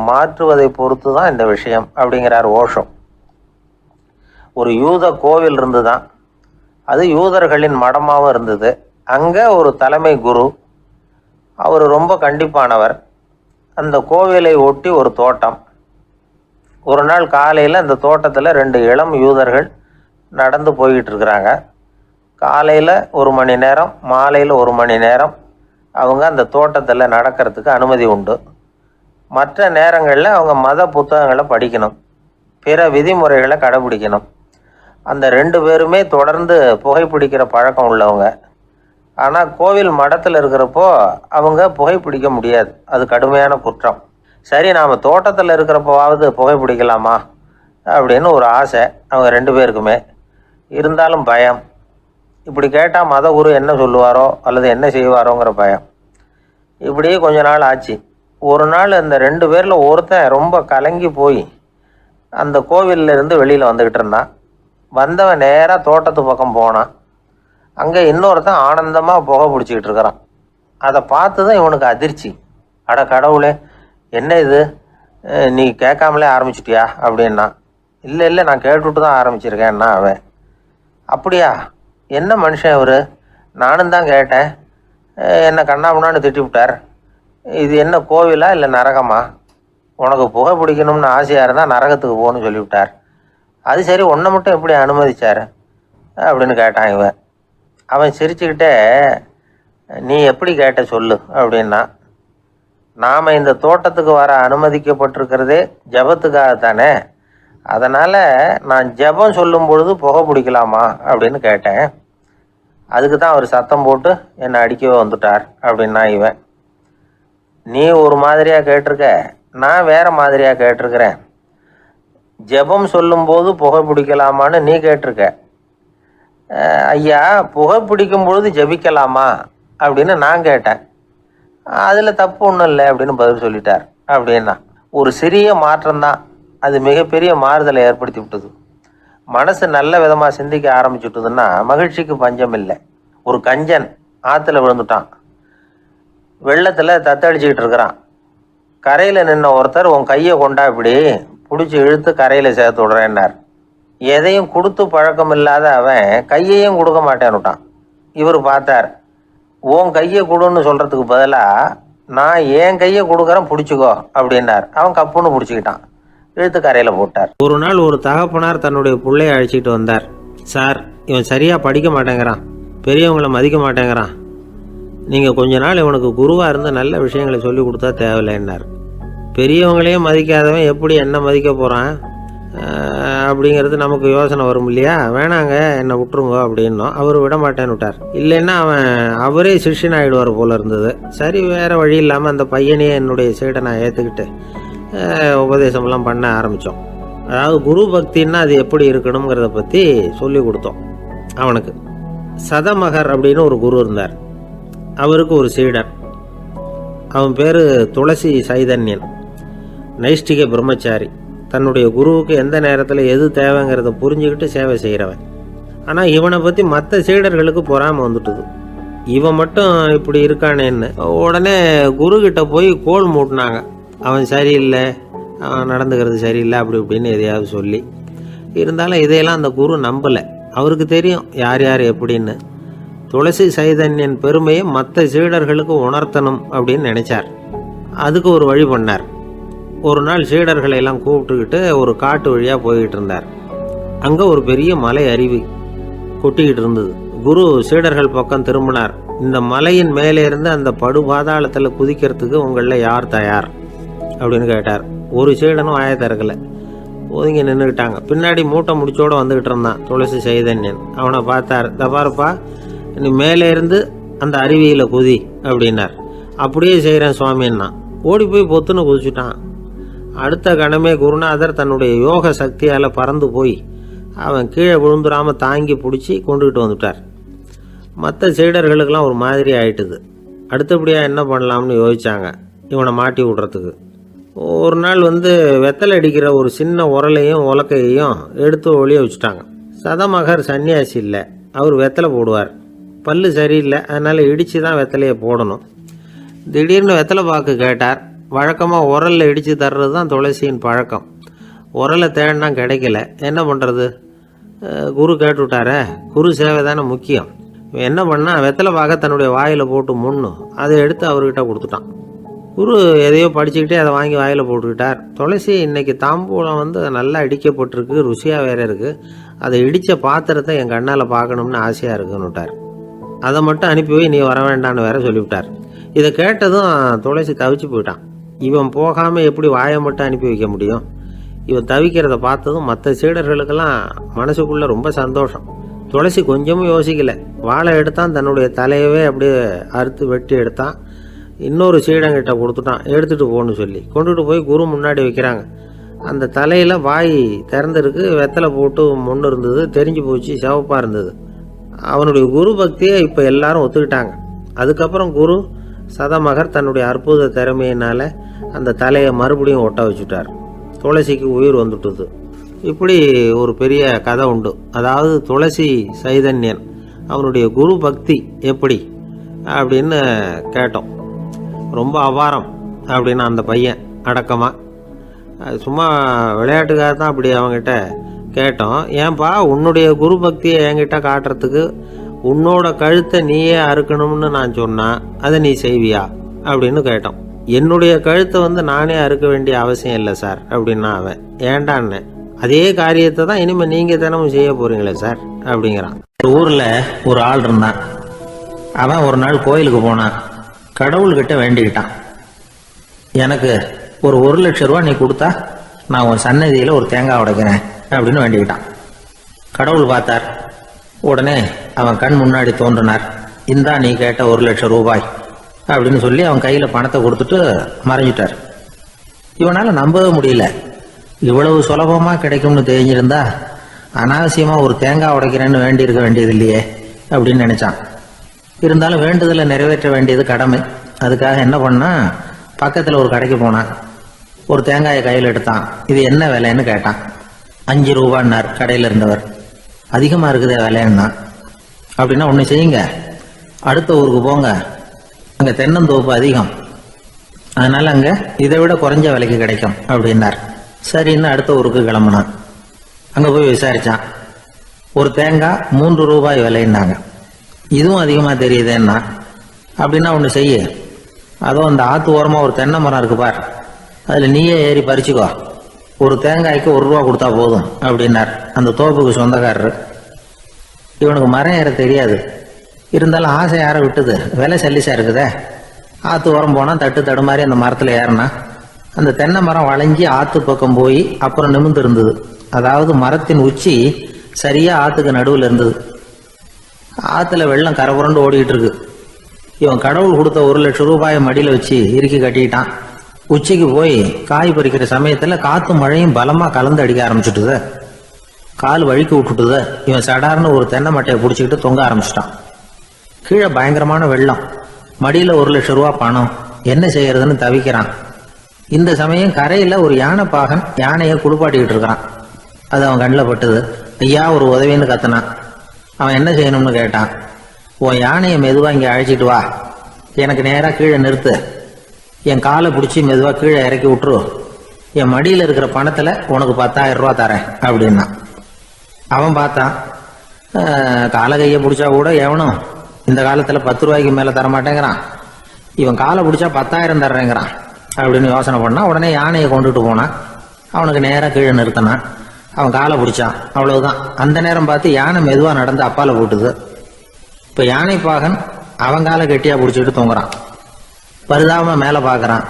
மாற்றுவதை பொறுத்து தான் இந்த விஷயம் அப்படிங்கிறார் ஓஷோ. ஒரு யூத கோவில் இருந்துதான். அது யூதர்களின் மடமாகவும் இருந்தது. அங்கே ஒரு தலைமை குரு, அவர் ரொம்ப கண்டிப்பானவர். அந்த கோவிலை ஒட்டி ஒரு தோட்டம். ஒரு நாள் காலையில் அந்த தோட்டத்தில் 2 இளம் யூதர்கள் நடந்து போய்கிட்டு இருக்கிறாங்க. காலையில் 1 மணி நேரம், மாலையில் 1 மணி நேரம் அவங்க அந்த தோட்டத்தில் நடக்கிறதுக்கு அனுமதி உண்டு. மற்ற நேரங்களில் அவங்க மத புத்தகங்களை படிக்கணும், பிற விதிமுறைகளை கடைபிடிக்கணும். அந்த 2 பேருமே தொடர்ந்து புகைப்பிடிக்கிற பழக்கம் உள்ளவங்க. ஆனால் கோவில் மடத்தில் இருக்கிறப்போ அவங்க புகைப்பிடிக்க முடியாது, அது கடுமையான குற்றம். சரி, நாம் தோட்டத்தில் இருக்கிறப்போவாவது புகைப்பிடிக்கலாமா அப்படின்னு ஒரு ஆசை அவங்க 2 பேருக்குமே. இருந்தாலும் பயம். இப்படி கேட்டால் மதகுரு என்ன சொல்லுவாரோ அல்லது என்ன செய்வாரோங்கிற பயம். இப்படியே கொஞ்ச நாள் ஆச்சு. ஒரு நாள் அந்த 2 பேரில் ஒருத்தன் ரொம்ப கலங்கி போய் அந்த கோவிலில் இருந்து வெளியில் வந்துக்கிட்டு இருந்தான். வந்தவன் நேராக தோட்டத்து பக்கம் போனான். அங்கே இன்னொருத்தன் ஆனந்தமாக புகை பிடிச்சிக்கிட்டு இருக்கிறான். அதை பார்த்து தான் இவனுக்கு அதிர்ச்சி. அட கடவுளே, என்ன இது, நீ கேட்காமலே ஆரம்பிச்சிட்டியா அப்படின்னா. இல்லை நான் கேட்டுவிட்டு தான் ஆரம்பிச்சிருக்கேன்னா அவன். அப்படியா, என்ன மனுஷன் இவர், நானும் தான் கேட்டேன், என்னை கண்ணாமுன்னான்னு திட்டிவிட்டார். இது என்ன கோவிலா இல்லை நரகமா? உனக்கு புகை பிடிக்கணும்னு ஆசையாக இருந்தால் நரகத்துக்கு போகணும்னு சொல்லிவிட்டார். அது சரி, உன்னை மட்டும் எப்படி அனுமதிச்சார் அப்படின்னு கேட்டான் இவன். அவன் சிரிச்சுக்கிட்டே, நீ எப்படி கேட்ட சொல்லு அப்படின்னா. நாம் இந்த தோட்டத்துக்கு வர அனுமதிக்கப்பட்டிருக்கிறதே ஜபத்துக்காகத்தானே, அதனால் நான் ஜபம் சொல்லும் பொழுது புகை பிடிக்கலாமா அப்படின்னு கேட்டேன். அதுக்கு தான் அவர் சத்தம் போட்டு என்னை அடிக்கவே வந்துட்டார் அப்படின்னா இவன். நீ ஒரு மாதிரியாக கேட்டிருக்க, நான் வேறு மாதிரியாக கேட்டிருக்கிறேன். ஜெபம் சொல்லும்போது புகை பிடிக்கலாமான்னு நீ கேட்டிருக்க. ஐயா, புகை பிடிக்கும் பொழுது ஜெபிக்கலாமா அப்படின்னு நான் கேட்டேன். அதில் தப்பு ஒன்றும் இல்லை அப்படின்னு பதில் சொல்லிட்டார் அப்படின்னா. ஒரு சிறிய மாற்றம்தான் அது மிகப்பெரிய மாறுதலை ஏற்படுத்தி விட்டது. மனசு நல்ல விதமாக சிந்திக்க ஆரம்பிச்சுட்டுதுன்னா மகிழ்ச்சிக்கு பஞ்சம் இல்லை. ஒரு கஞ்சன் ஆற்றுல விழுந்துட்டான், வெள்ளத்தில் தத்தளிச்சுக்கிட்டு இருக்கிறான். கரையில் நின்ன ஒருத்தர், உன் கையை கொண்டா இப்படி பிடிச்சி இழுத்து கரையில் சேர்த்து விடுறேன்னார். எதையும் கொடுத்து பழக்கம் இல்லாத அவன் கையையும் கொடுக்க மாட்டேன்னுட்டான். இவர் பார்த்தார், உன் கையை கொடுன்னு சொல்கிறதுக்கு பதிலாக நான் என் கையை கொடுக்குறேன் பிடிச்சிக்கோ அப்படின்னார். அவன் கப்புன்னு பிடிச்சிக்கிட்டான், இழுத்து கரையில் போட்டார். ஒரு நாள் ஒரு தகப்பனார் தன்னுடைய பிள்ளையை அழைச்சிட்டு வந்தார். சார், இவன் சரியாக படிக்க மாட்டேங்கிறான், பெரியவங்களை மதிக்க மாட்டேங்கிறான், நீங்கள் கொஞ்ச நாள் இவனுக்கு குருவாக இருந்து நல்ல விஷயங்களை சொல்லி கொடுத்தா தேவையில்லைன்னார். பெரியவங்களையும் மதிக்காதவன் எப்படி என்ன மதிக்க போகிறான் அப்படிங்கிறது நமக்கு யோசனை வரும் இல்லையா? வேணாங்க, என்னை விட்டுருங்க அப்படின்னோம். அவர் விட மாட்டேன்னு விட்டார். இல்லைன்னா அவரே சிஷ்யன் ஆகிடுவார் போல இருந்தது. சரி, வேறு வழி இல்லாமல் அந்த பையனையே என்னுடைய சீடை நான் ஏற்றுக்கிட்டு உபதேசம்லாம் பண்ண ஆரம்பித்தோம். அதாவது குரு பக்தின்னா அது எப்படி இருக்கணுங்கிறத பற்றி சொல்லி கொடுத்தோம் அவனுக்கு. சதமகர் அப்படின்னு ஒரு குரு இருந்தார். அவருக்கு ஒரு சீடர். அவன் பேர் துளசி சைதன்யன், நைஷ்டிக பிரம்மச்சாரி. தன்னுடைய குருவுக்கு எந்த நேரத்தில் எது தேவைங்கிறத புரிஞ்சுக்கிட்டு சேவை செய்கிறவன். ஆனால் இவனை பற்றி மற்ற சீடர்களுக்கு பொறாமை வந்துட்டுது. இவன் மட்டும் இப்படி இருக்கானேன்னு உடனே குருக்கிட்ட போய் கோல் மூட்டினாங்க. அவன் சரியில்லை, அவன் நடந்துக்கிறது சரியில்லை, அப்படி இப்படின்னு எதையாவது சொல்லி. இருந்தாலும் இதையெல்லாம் அந்த குரு நம்பலை. அவருக்கு தெரியும் யார் யார் எப்படின்னு. துளசி சைதன்யன் பெருமையை மற்ற சீடர்களுக்கு உணர்த்தணும் அப்படின்னு நினைச்சார். அதுக்கு ஒரு வழி பண்ணார். ஒரு நாள் சீடர்களை எல்லாம் கூப்பிட்டுக்கிட்டு ஒரு காட்டு வழியாக போய்கிட்டு இருந்தார். அங்கே ஒரு பெரிய மலை அருவி கொட்டிக்கிட்டு இருந்தது. குரு சீடர்கள் பக்கம் திரும்பினார். இந்த மலையின் மேலே இருந்து அந்த படுபாதாளத்தில் குதிக்கிறதுக்கு உங்களில் யார் தயார் அப்படின்னு கேட்டார். ஒரு சீடனும் வாயை திறக்கலை, ஒதுங்கி நின்றுக்கிட்டாங்க. பின்னாடி மூட்டை முடிச்சோடு வந்துக்கிட்டு இருந்தான் துளசி சைதன்யன். அவனை பார்த்தார். தப்பாருப்பா, நீ மேலே இருந்து அந்த அருவியில் குதி அப்படின்னார். அப்படியே செய்கிறேன் சுவாமின்னா ஓடி போய் பொத்துன்னு குதிச்சுட்டான். அடுத்த கணமே குருநாதர் தன்னுடைய யோக சக்தியால் பறந்து போய் அவன் கீழே விழுந்துடாமல் தாங்கி பிடிச்சி கொண்டுகிட்டு வந்துட்டார். மற்ற சீடர்களுக்கெல்லாம் ஒரு மாதிரி ஆயிட்டுது. அடுத்தபடியாக என்ன பண்ணலாம்னு யோசித்தாங்க இவனை மாட்டி விடுறதுக்கு. ஒரு நாள் வெத்தலை அடிக்கிற ஒரு சின்ன உரலையும் உலக்கையையும் எடுத்து ஒளிய வச்சுட்டாங்க. சதமகர் சன்னியாசி இல்லை, அவர் வெத்தலை போடுவார். பல்லு சரியில்லை, அதனால் இடித்து தான் வெத்தலையை போடணும். திடீர்னு வெத்தலை பாக்கு கேட்டார். வழக்கமாக உரலில் இடித்து தர்றது தான் துளசியின் பழக்கம். உரலை தேடினா கிடைக்கல, என்ன பண்ணுறது? குரு கேட்டுவிட்டாரே, குரு சேவை தானே முக்கியம். இவன் என்ன பண்ணா, வெத்தலை பாக தன்னுடைய வாயில் போட்டு முன்னு அதை எடுத்து அவர்கிட்ட கொடுத்துட்டான். குரு எதையோ படிச்சுக்கிட்டே அதை வாங்கி வாயில் போட்டுக்கிட்டார். துளசி இன்னைக்கு தாம்பூலம் வந்து நல்லா இடிக்கப்பட்டிருக்கு, ருசியாக வேற இருக்குது, அதை இடித்த பாத்திரத்தை என் கண்ணால் பார்க்கணும்னு ஆசையாக இருக்குன்னுட்டார். அதை மட்டும் அனுப்பி போய் நீ வர வேண்டான்னு வேற சொல்லிவிட்டார். இதை கேட்டதும் துளசி தவிச்சு போயிட்டான். இவன் போகாமல் எப்படி வாயை மட்டும் அனுப்பி வைக்க முடியும்? இவன் தவிக்கிறத பார்த்ததும் மற்ற சீடர்களுக்கெல்லாம் மனசுக்குள்ளே ரொம்ப சந்தோஷம். துளசி கொஞ்சமும் யோசிக்கலை, வாழை எடுத்தான், தன்னுடைய தலையவே அப்படியே அறுத்து வெட்டி எடுத்தான், இன்னொரு சீடங்கிட்ட கொடுத்துட்டான், எடுத்துகிட்டு போன்னு சொல்லி கொண்டுட்டு போய் குரு முன்னாடி வைக்கிறாங்க. அந்த தலையில் வாய் திறந்துருக்கு, வெத்தலை போட்டு முன்னு இருந்தது, தெரிஞ்சு போச்சு, சிவப்பாக இருந்தது. அவனுடைய குரு பக்தியை இப்போ எல்லாரும் ஒத்துக்கிட்டாங்க. அதுக்கப்புறம் குரு சதமகர் தன்னுடைய அற்புத திறமையினால் அந்த தலையை மறுபடியும் ஒட்ட வச்சுட்டார். துளசிக்கு உயிர் வந்துட்டுது. இப்படி ஒரு பெரிய கதை உண்டு. அதாவது துளசி சைதன்யன் அவனுடைய குரு பக்தி எப்படி அப்படின்னு கேட்டோம். ரொம்ப அபாரம் அப்படின்னு அந்த பையன் அடக்கமாக சும்மா விளையாட்டுக்காக தான் அப்படி அவங்ககிட்ட கேட்டோம். ஏன்பா உன்னுடைய குரு பக்தியை என்கிட்ட காட்டுறதுக்கு உன்னோட கழுத்தை நீயே அறுக்கணும்னு நான் சொன்னா அதை நீ செய்வியா அப்படின்னு கேட்டோம். என்னுடைய கழுத்தை வந்து நானே அறுக்க வேண்டிய அவசியம் இல்லை சார் அப்படின்னா அவன். ஏண்டான்னு, அதே காரியத்தை தான் இனிமேல் நீங்கள் தினமும் செய்ய போகிறீங்களே சார் அப்படிங்கிறான். ஒரு ஊரில் ஒரு ஆள் இருந்தான். அவன் ஒரு நாள் கோயிலுக்கு போனான். கடவுள்கிட்ட வேண்டிக்கிட்டான், எனக்கு ஒரு 1 லட்சம் ரூபா நீ கொடுத்தா நான் உன் சன்னதியில் ஒரு தேங்காய் உடைக்கிறேன் அப்படின்னு வேண்டிக்கிட்டான். கடவுள் பார்த்தார். உடனே அவன் கண் முன்னாடி தோன்றினார். இந்தா நீ கேட்ட 1 லட்சம் ரூபாய் அப்படின்னு சொல்லி அவன் கையில் பணத்தை கொடுத்துட்டு மறைஞ்சிட்டார். இவனால் நம்பவே முடியல. இவ்வளவு சுலபமாக கிடைக்கும்னு தெரிஞ்சிருந்தா அனாவசியமாக ஒரு தேங்காய் உடைக்கிறேன்னு வேண்டியிருக்க வேண்டியது இல்லையே அப்படின்னு நினைச்சான். இருந்தாலும் வேண்டுதலை நிறைவேற்ற வேண்டியது கடமை. அதுக்காக என்ன பண்ணா, பக்கத்தில் ஒரு கடைக்கு போனான். ஒரு தேங்காயை கையில் எடுத்தான். இது என்ன விலைன்னு கேட்டான். 5 ரூபான்னார் கடையில் இருந்தவர். அதிகமாக இருக்குதே விலைன்னா. அப்படின்னா ஒன்று செய்யுங்க, அடுத்த ஊருக்கு போங்க, அங்கே தென்னந்தோப்பு அதிகம், அதனால அங்கே இதை விட குறைஞ்ச விலைக்கு கிடைக்கும் அப்படின்னார். சரின்னு அடுத்த ஊருக்கு கிளம்புனான். அங்கே போய் விசாரித்தான். ஒரு தேங்காய் 3 ரூபாய் விலைன்னாங்க. இதுவும் அதிகமாக தெரியுதேன்னா. அப்படின்னா ஒன்று செய்ய, அதுவும் அந்த ஆற்று ஓரமாக ஒரு தென்னை மரம் இருக்கு பார், அதில் நீயே ஏறி பறிச்சுக்கோ, ஒரு தேங்காய்க்கு 1 ரூபா கொடுத்தா போதும் அப்படின்னார் அந்த தோப்புக்கு சொந்தக்காரர். இவனுக்கு மரம் ஏற தெரியாது, இருந்தாலும் ஆசை யார விட்டுது, விலை சல்லிசா இருக்குதே. ஆற்று ஓரம் போனால் தட்டு தடுமாறி அந்த மரத்தில் ஏறினா அந்த தென்னை மரம் வளைஞ்சி ஆற்று பக்கம் போய் அப்புறம் நிமிர்ந்து இருந்தது. அதாவது மரத்தின் உச்சி சரியா ஆற்றுக்கு நடுவில் இருந்தது. ஆற்றுல வெள்ளம் கரை புரண்டு ஓடிக்கிட்டு இருக்கு. இவன் கடவுள் கொடுத்த 1 லட்சம் ரூபாயை மடியில் வச்சு இறுக்கி கட்டிக்கிட்டான். உச்சிக்கு போய் காய் பறிக்கிற சமயத்தில் காற்று மழையும் பலமாக கலந்து அடிக்க ஆரம்பிச்சுட்டுது. கால் வழுக்கி விட்டுட்டுது. இவன் சடார்னு ஒரு தென்னை மட்டையை பிடிச்சிக்கிட்டு தொங்க ஆரம்பிச்சிட்டான். கீழே பயங்கரமான வெள்ளம், மடியில் 1 லட்சம் ரூபா பணம், என்ன செய்யறதுன்னு தவிக்கிறான். இந்த சமயம் கரையில் ஒரு யானை பாகன் யானையை குளிப்பாட்டிக்கிட்டு இருக்கிறான். அது அவன் கண்ணில் பட்டுது. ஐயா ஒரு உதவின்னு கத்துனான். அவன் என்ன செய்யணும்னு கேட்டான். உன் யானையை மெதுவாக இங்கே அழைச்சிட்டு வா, எனக்கு நேராக கீழே நிறுத்து, என் காலை பிடிச்சி மெதுவாக கீழே இறக்கி விட்டுரு, என் மடியில் இருக்கிற பணத்தில் உனக்கு 10,000 ரூபா தரேன் அப்படின்னா. அவன் பார்த்தான். காலை கையை பிடிச்சா கூட எவனும் இந்த காலத்தில் 10 ரூபாய்க்கு மேலே தரமாட்டேங்கிறான், இவன் காலை பிடிச்சா 10,000 தர்றேங்கிறான் அப்படின்னு யோசனை பண்ணான். உடனே யானையை கொண்டுட்டு போனான். அவனுக்கு நேராக கீழே நிறுத்தினான். அவன் காலை பிடிச்சான். அவ்வளவுதான். அந்த நேரம் பார்த்து யானை மெதுவாக நடந்து அப்பால போட்டுது. இப்போ யானை பாகன் அவன் காலை கெட்டியா பிடிச்சிட்டு தூங்குறான். பரிதாபமா மேலே பார்க்கறான்.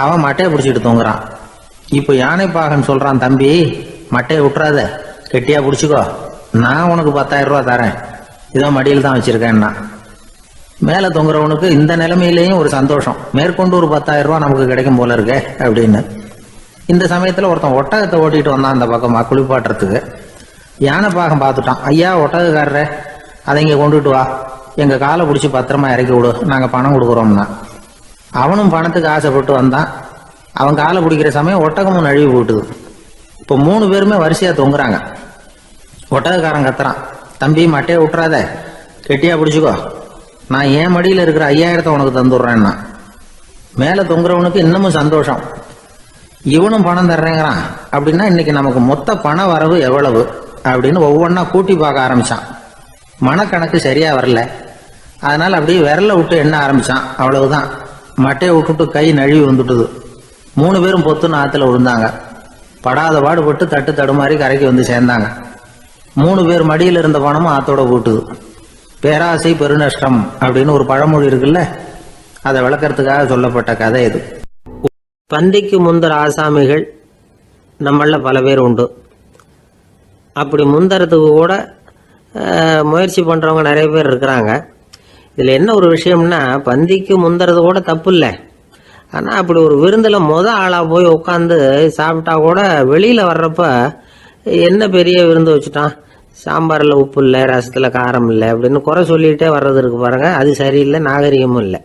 அவன் மட்டையை பிடிச்சிட்டு தூங்குறான். இப்போ யானை பாகன் சொல்றான், தம்பி மட்டையை விட்டுறாத, கெட்டியா பிடிச்சிக்கோ, நான் உனக்கு 10,000 ரூபா தரேன், இதோ மடியில் தான் வச்சிருக்கேன்னா. மேலே தொங்குறவனுக்கு இந்த நிலைமையிலேயும் ஒரு சந்தோஷம், மேற்கொண்டு ஒரு 10,000 ரூபா நமக்கு கிடைக்கும் போல இருக்கே அப்படின்னு. இந்த சமயத்தில் ஒருத்தன் ஒட்டகத்தை ஓட்டிட்டு வந்தான் அந்த பக்கமாக குளிப்பாட்டுறதுக்கு. யானை பாகம் பார்த்துட்டான். ஐயா ஒட்டகக்காரரே, அதை இங்கே கொண்டுட்டு வா, எங்கள் காலை பிடிச்சி பத்திரமா இறக்கி விடு, நாங்கள் பணம் கொடுக்குறோம்னா. அவனும் பணத்துக்கு ஆசைப்பட்டு வந்தான். அவன் காலை பிடிக்கிற சமயம் ஒட்டகமும் நழுவி போட்டுது. இப்போ 3 பேருமே வரிசையாக தொங்குறாங்க. ஒட்டகக்காரன் கத்துறான், தம்பி மட்டையை விட்டுறாத, கெட்டியா பிடிச்சிக்கோ, நான் என் மடியில் இருக்கிற 5,000 உனக்கு தந்துடுறேன்னா. மேலே தொங்குறவனுக்கு இன்னமும் சந்தோஷம், இவனும் பணம் தர்றேங்கிறான். அப்படின்னா இன்னைக்கு நமக்கு மொத்த பண வரவு எவ்வளவு அப்படின்னு ஒவ்வொன்றா கூட்டி பார்க்க ஆரம்பிச்சான். மனக்கணக்கு சரியா வரல. அதனால அப்படியே விரல விட்டு எண்ண ஆரம்பிச்சான். அவ்வளவுதான். மட்டையை விட்டுட்டு கை நழுவி வந்துட்டுது. 3 பேரும் பொத்துன்னு ஆத்துல விழுந்தாங்க. படாத பாடுபட்டு தட்டு தடுமாறி கரைக்கு வந்து சேர்ந்தாங்க. 3 பேர் மடியில் இருந்த பணமும் ஆத்தோட போட்டுது. பேராசை பெருநஷ்டம் அப்படின்னு ஒரு பழமொழி இருக்குல்ல, அதை விளக்கறதுக்காக சொல்லப்பட்ட கதை இது. பந்திக்கு முந்தர ஆசாமிகள் நம்மள பல பேர் உண்டு. அப்படி முந்தறதுக்கு கூட முயற்சி பண்ணுறவங்க நிறைய பேர் இருக்கிறாங்க. இதில் என்ன ஒரு விஷயம்னா, பந்திக்கு முந்துறது கூட தப்பு இல்லை. ஆனால் அப்படி ஒரு விருந்தில் ஆளாக போய் உட்காந்து சாப்பிட்டா கூட வெளியில் வர்றப்ப என்ன பெரிய விருந்து வச்சுட்டான், சாம்பாரில் உப்பு இல்லை, ரசத்தில் காரம் இல்லை அப்படின்னு குறை சொல்லிகிட்டே வர்றது இருக்கு பாருங்கள். அது சரியில்லை, நாகரிகமும் இல்லை.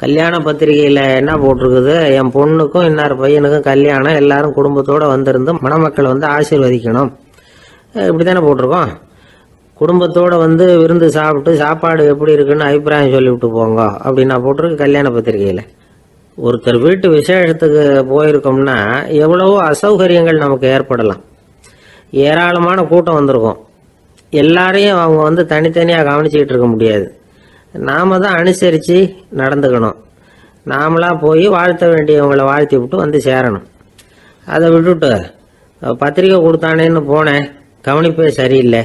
கல்யாண பத்திரிகையில் என்ன போட்டிருக்குது, என் பொண்ணுக்கும் இன்னார் பையனுக்கும் கல்யாணம், எல்லாரும் குடும்பத்தோடு வந்திருந்து மணமக்கள் வந்து ஆசீர்வதிக்கணும், இப்படி தானே போட்டிருக்கோம். குடும்பத்தோடு வந்து விருந்து சாப்பிட்டு சாப்பாடு எப்படி இருக்குன்னு அபிப்பிராயம் சொல்லிவிட்டு போங்க அப்படின்னா போட்டிருக்கு கல்யாண பத்திரிகையில். ஒருத்தர் வீட்டு விசேஷத்துக்கு போயிருக்கோம்னா எவ்வளவோ அசௌகரியங்கள் நமக்கு ஏற்படலாம். ஏராளமான கூட்டம் வந்திருக்கும். எல்லாரையும் அவங்க வந்து தனித்தனியாக கவனிச்சிக்கிட்டு இருக்க முடியாது. நாம தான் அனுசரித்து நடந்துக்கணும். நாமளாக போய் வாழ்த்த வேண்டியவங்களை வாழ்த்தி விட்டு வந்து சேரணும். அதை விட்டுட்டு பத்திரிக்கை கொடுத்தானேன்னு போனேன், கவனிப்பே சரியில்லை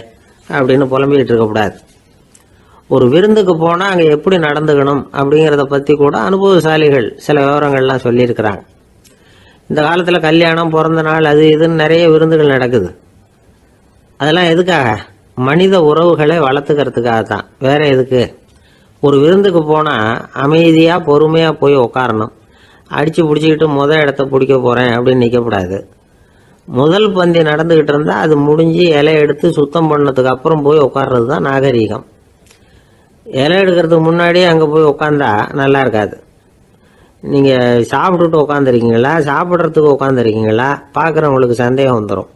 அப்படின்னு புலம்பிக்கிட்டு இருக்கக்கூடாது. ஒரு விருந்துக்கு போனால் அங்கே எப்படி நடந்துக்கணும் அப்படிங்கிறத பற்றி கூட அனுபவசாலிகள் சில விவரங்கள்லாம் சொல்லியிருக்கிறாங்க. இந்த காலத்தில் கல்யாணம், பிறந்த நாள், அது இதுன்னு நிறைய விருந்துகள் நடக்குது. அதெல்லாம் எதுக்காக? மனித உறவுகளை வளர்த்துக்கிறதுக்காக தான், வேற எதுக்கு? ஒரு விருந்துக்கு போனால் அமைதியாக பொறுமையாக போய் உட்காரணும். அடித்து பிடிச்சிக்கிட்டு இடத்த பிடிக்க போகிறேன் அப்படின்னு நிற்கக்கூடாது. முதல் பந்தி நடந்துக்கிட்டு இருந்தால் அது முடிஞ்சு இலை எடுத்து சுத்தம் பண்ணதுக்கு அப்புறம் போய் உட்கார்றது தான் நாகரீகம். இலை எடுக்கிறதுக்கு முன்னாடியே அங்கே போய் உட்காந்தா நல்லா இருக்காது. நீங்கள் சாப்பிட்டுட்டு உட்காந்துருக்கீங்களா, சாப்பிட்றதுக்கு உட்காந்துருக்கீங்களா, பார்க்குறவங்களுக்கு சந்தேகம் வந்துடும்.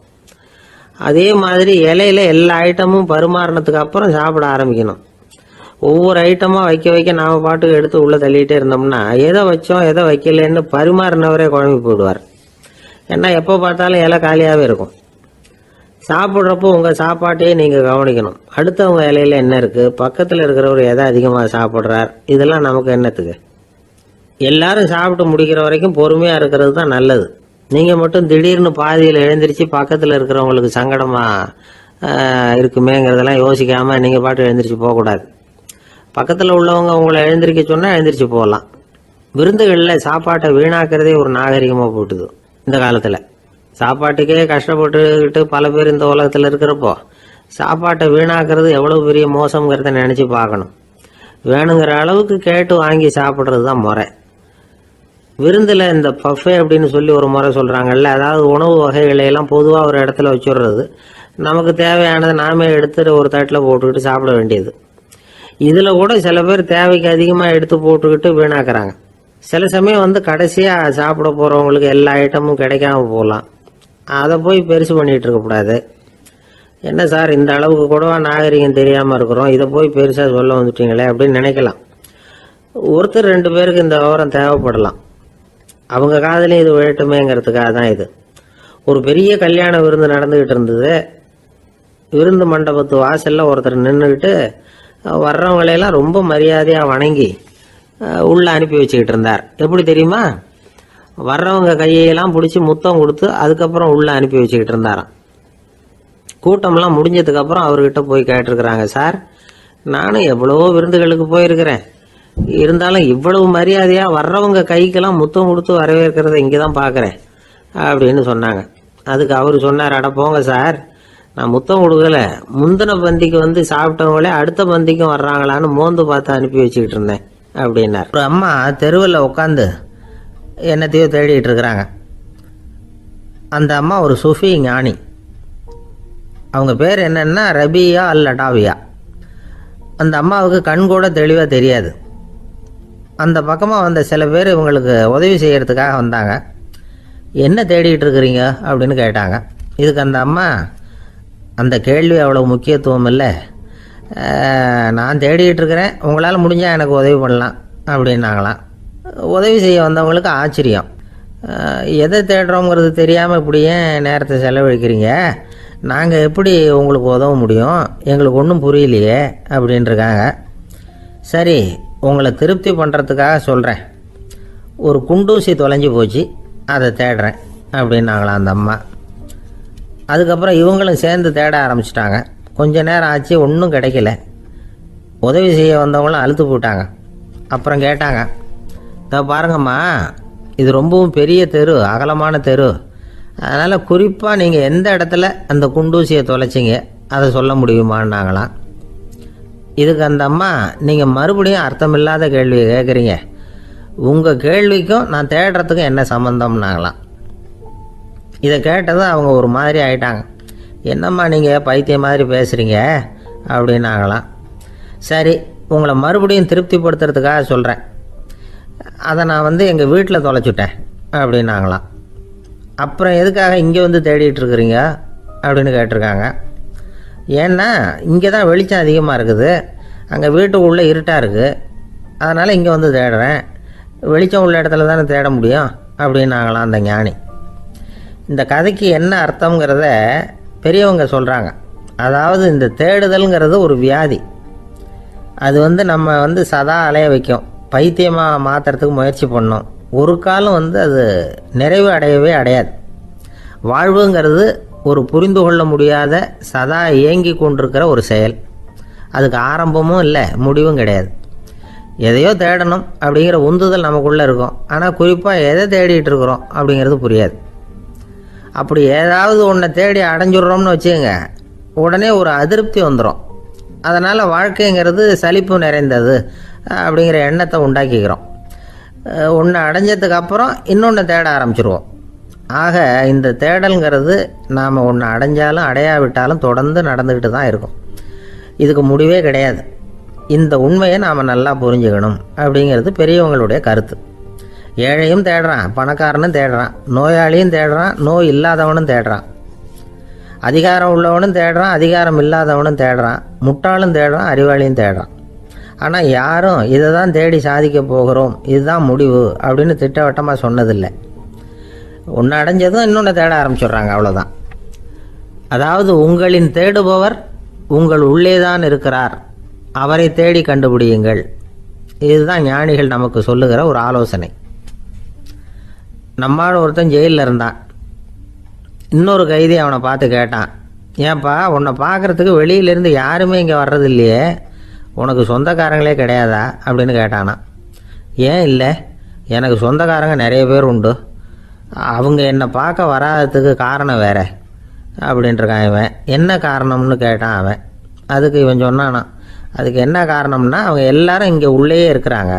அதே மாதிரி இலையில எல்லா ஐட்டமும் பரிமாறினதுக்கு அப்புறம் சாப்பிட ஆரம்பிக்கணும். ஒவ்வொரு ஐட்டமாக வைக்க வைக்க நாம் பாட்டுக்கு எடுத்து உள்ளே தள்ளிகிட்டே இருந்தோம்னா எதை வச்சோம் எதை வைக்கலன்னு பரிமாறினவரே குழம்பி போயிடுவார். ஏன்னா எப்போ பார்த்தாலும் இலை காலியாகவே இருக்கும். சாப்பிட்றப்போ உங்கள் சாப்பாட்டையே நீங்கள் கவனிக்கணும். அடுத்தவங்க இலையில என்ன இருக்குது, பக்கத்தில் இருக்கிறவர் எதை அதிகமாக சாப்பிட்றார், இதெல்லாம் நமக்கு என்னத்துக்கு? எல்லாரும் சாப்பிட்டு முடிக்கிற வரைக்கும் பொறுமையாக இருக்கிறது தான் நல்லது. நீங்கள் மட்டும் திடீர்னு பாதியில் எழுந்திரிச்சு பக்கத்தில் இருக்கிறவங்களுக்கு சங்கடமாக இருக்குமேங்கிறதெல்லாம் யோசிக்காமல் நீங்கள் பாட்டு எழுந்திரிச்சு போகக்கூடாது. பக்கத்தில் உள்ளவங்க உங்களை எழுந்திரிக்க சொன்னால் எழுந்திரிச்சு போகலாம். விருந்துகளில் சாப்பாட்டை வீணாக்கிறதே ஒரு நாகரிகமாக போட்டுது இந்த காலத்தில். சாப்பாட்டுக்கே கஷ்டப்பட்டுக்கிட்டு பல பேர் இந்த உலகத்தில் இருக்கிறப்போ சாப்பாட்டை வீணாக்கிறது எவ்வளோ பெரிய மோசங்கிறத நினச்சி பார்க்கணும். வேணுங்கிற அளவுக்கு கேட்டு வாங்கி சாப்பிட்றது தான் முறை. விருந்தில் இந்த பஃபே அப்படின்னு சொல்லி ஒரு முறை சொல்கிறாங்கல்ல, அதாவது உணவு வகைகளையெல்லாம் பொதுவாக ஒரு இடத்துல வச்சுடுறது, நமக்கு தேவையானதை நாமே எடுத்துட்டு ஒரு தட்டில் போட்டுக்கிட்டு சாப்பிட வேண்டியது. இதில் கூட சில பேர் தேவைக்கு அதிகமாக எடுத்து போட்டுக்கிட்டு வீணாக்குறாங்க. சில சமயம் வந்து கடைசியாக சாப்பிட போகிறவங்களுக்கு எல்லா ஐட்டமும் கிடைக்காம போகலாம். அதை போய் பெருசு பண்ணிகிட்டு இருக்கக்கூடாது. என்ன சார் இந்த அளவுக்கு கூடவா நாகரிகம் தெரியாமல் இருக்கிறோம், இதை போய் பெருசாக சொல்ல வந்துட்டீங்களே அப்படின்னு நினைக்கலாம். ஒருத்தர் 2 பேருக்கு இந்த விவரம் தேவைப்படலாம். அவங்க காதலையும் இது விழட்டுமேங்கிறதுக்காக தான் இது. ஒரு பெரிய கல்யாண விருந்து நடந்துக்கிட்டு இருந்தது. விருந்து மண்டபத்து வாசலில் ஒருத்தர் நின்றுக்கிட்டு வர்றவங்களையெல்லாம் ரொம்ப மரியாதையாக வணங்கி உள்ளே அனுப்பி வச்சுக்கிட்டு இருந்தார். எப்படி தெரியுமா? வர்றவங்க கையெல்லாம் பிடிச்சி முத்தம் கொடுத்து அதுக்கப்புறம் உள்ளே அனுப்பி வச்சுக்கிட்டு இருந்தாராம். கூட்டம்லாம் முடிஞ்சதுக்கப்புறம் அவர்கிட்ட போய் கேட்டிருக்கிறாங்க, சார் நானும் எவ்வளவோ விருந்துகளுக்கு போயிருக்கிறேன், இருந்தாலும் இவ்வளவு மரியாதையாக வர்றவங்க கைக்கெல்லாம் முத்தம் கொடுத்து வரவேற்கிறத இங்கே தான் பார்க்குறேன் அப்படின்னு சொன்னாங்க. அதுக்கு அவர் சொன்னார், அட போங்க சார், நான் முத்தம் கொடுக்கல, முந்தின பந்திக்கு வந்து சாப்பிட்டவங்களே அடுத்த பந்திக்கும் வர்றாங்களான்னு மோந்து பார்த்து அனுப்பி வச்சுக்கிட்டு இருந்தேன் அப்படின்னார். ஒரு அம்மா தெருவில் உட்காந்து என்னத்தையோ தேடிட்டு இருக்கிறாங்க. அந்த அம்மா ஒரு சுஃபி ஞானி. அவங்க பேர் என்னன்னா ரபியா அல் லடாவியா. அந்த அம்மாவுக்கு கண் கூட தெளிவாக தெரியாது. அந்த பக்கமாக வந்த சில பேர் இவங்களுக்கு உதவி செய்கிறதுக்காக வந்தாங்க. என்ன தேடிட்டு இருக்கிறீங்க அப்படின்னு கேட்டாங்க. இதுக்கு அந்த அம்மா, அந்த கேள்வி அவ்வளோ முக்கியத்துவம் இல்லை, நான் தேடிக்கிட்டு இருக்கிறேன், உங்களால் முடிஞ்சால் எனக்கு உதவி பண்ணலாம் அப்படின்னாங்களாம். உதவி செய்ய வந்தவங்களுக்கு ஆச்சரியம். எதை தேடுறோங்கிறது தெரியாமல் இப்படி ஏன் நேரத்தை செலவழிக்கிறீங்க, நாங்கள் எப்படி உங்களுக்கு உதவ முடியும், எங்களுக்கு ஒன்றும் புரியலையே அப்படின்ட்டுருக்காங்க. சரி, உங்களை திருப்தி பண்ணுறதுக்காக சொல்கிறேன். ஒரு குண்டூசி தொலைஞ்சி போச்சு, அதை தேடுறேன் அப்படின்னாங்களாம் அந்த அம்மா. அதுக்கப்புறம் இவங்களும் சேர்ந்து தேட ஆரம்பிச்சிட்டாங்க. கொஞ்ச நேரம் ஆச்சு, ஒன்றும் கிடைக்கல. உதவி செய்ய வந்தவங்களும் அழுத்து போட்டாங்க. அப்புறம் கேட்டாங்க, இதை பாருங்கம்மா, இது ரொம்பவும் பெரிய தெரு, அகலமான தெரு. அதனால் குறிப்பாக நீங்கள் எந்த இடத்துல அந்த குண்டூசியை தொலைச்சிங்க அதை சொல்ல முடியுமான்னாங்களாம். இதுக்கு அந்த அம்மா, நீங்கள் மறுபடியும் அர்த்தமில்லாத கேள்வியை கேட்குறீங்க, உங்கள் கேள்விக்கும் நான் தேடுறதுக்கும் என்ன சம்மந்தம்னாங்களாம். இதை கேட்டதும் அவங்க ஒரு மாதிரி ஆயிட்டாங்க. என்னம்மா நீங்கள் பைத்தியம் மாதிரி பேசுகிறீங்க அப்படின்னாங்களாம். சரி, உங்களை மறுபடியும் திருப்திப்படுத்துறதுக்காக சொல்கிறேன். அதை நான் எங்கள் வீட்டில் தொலைச்சுட்டேன் அப்படின்னாங்களாம். அப்புறம் எதுக்காக இங்கே தேடிட்டு இருக்கிறீங்க அப்படின்னு கேட்டிருக்காங்க. ஏன்னா இங்கே தான் வெளிச்சம் அதிகமாக இருக்குது, அங்கே வீட்டுக்குள்ளே இருட்டாக இருக்குது, அதனால் இங்கே தேடுறேன். வெளிச்சம் உள்ள இடத்துல தானே தேட முடியும் அப்படின்னாங்களாம் அந்த ஞானி. இந்த கதைக்கு என்ன அர்த்தங்கிறத பெரியவங்க சொல்கிறாங்க. அதாவது இந்த தேடுதல்ங்கிறது ஒரு வியாதி. அது நம்ம சதா அலைய வைக்கும், பைத்தியமாக மாற்றுறதுக்கு முயற்சி பண்ணோம். ஒரு காலம் அது நிறைவு அடையவே அடையாது. வாழ்வுங்கிறது ஒரு புரிந்து கொள்ள முடியாத சதா இயங்கி கொண்டிருக்கிற ஒரு செயல். அதுக்கு ஆரம்பமும் இல்லை, முடிவும் கிடையாது. எதையோ தேடணும் அப்படிங்கிற உந்துதல் நமக்குள்ளே இருக்கும். ஆனால் குறிப்பாக எதை தேடிட்டு இருக்கிறோம் அப்படிங்கிறது புரியாது. அப்படி ஏதாவது ஒன்றை தேடி அடைஞ்சிடுறோம்னு வச்சுக்கோங்க, உடனே ஒரு அதிருப்தி வந்துடும். அதனால் வாழ்க்கைங்கிறது சலிப்பு நிறைந்தது அப்படிங்கிற எண்ணத்தை உண்டாக்கிக்கிறோம். ஒன்று அடைஞ்சதுக்கு அப்புறம் இன்னொன்று தேட ஆரம்பிச்சிருவோம். ஆக இந்த தேடல்ங்கிறது நாம் ஒன்று அடைஞ்சாலும் அடையாவிட்டாலும் தொடர்ந்து நடந்துக்கிட்டு தான் இருக்கும். இதுக்கு முடிவே கிடையாது. இந்த உண்மையை நாம் நல்லா புரிஞ்சுக்கணும் அப்படிங்கிறது பெரியவங்களுடைய கருத்து. ஏழையும் தேடுறான், பணக்காரனும் தேடுறான், நோயாளியும் தேடுறான், நோய் இல்லாதவனும் தேடுறான், அதிகாரம் உள்ளவனும் தேடுறான், அதிகாரம் இல்லாதவனும் தேடுறான், முட்டாளும் தேடுறான், அறிவாளியும் தேடுறான். ஆனால் யாரும் இதை தான் தேடி சாதிக்க போகிறோம், இதுதான் முடிவு அப்படின்னு திட்டவட்டமாக சொன்னதில்லை. ஒன்று அடைஞ்சதும் இன்னொன்று தேட ஆரம்பிச்சிடுறாங்க, அவ்வளோதான். அதாவது உங்களின் தேடுபவர் உங்கள் உள்ளே தான் இருக்கிறார், அவரை தேடி கண்டுபிடியுங்கள். இதுதான் ஞானிகள் நமக்கு சொல்லுகிற ஒரு ஆலோசனை. நம்மால் ஒருத்தன் ஜெயிலில் இருந்தான். இன்னொரு கைதி அவனை பார்த்து கேட்டான், ஏன்பா உன்னை பார்க்குறதுக்கு வெளியிலேருந்து யாருமே இங்கே வர்றது இல்லையே, உனக்கு சொந்தக்காரங்களே கிடையாதா அப்படின்னு கேட்டானா. ஏன் இல்லை, எனக்கு சொந்தக்காரங்க நிறைய பேர் உண்டு, அவங்க என்னை பார்க்க வராததுக்கு காரணம் வேற அப்படின்ட்டுருக்கான் இவன். என்ன காரணம்னு கேட்டான் அவன். அதுக்கு இவன் சொன்னானா, அதுக்கு என்ன காரணம்னா அவங்க எல்லாரும் இங்கே உள்ளேயே இருக்கிறாங்க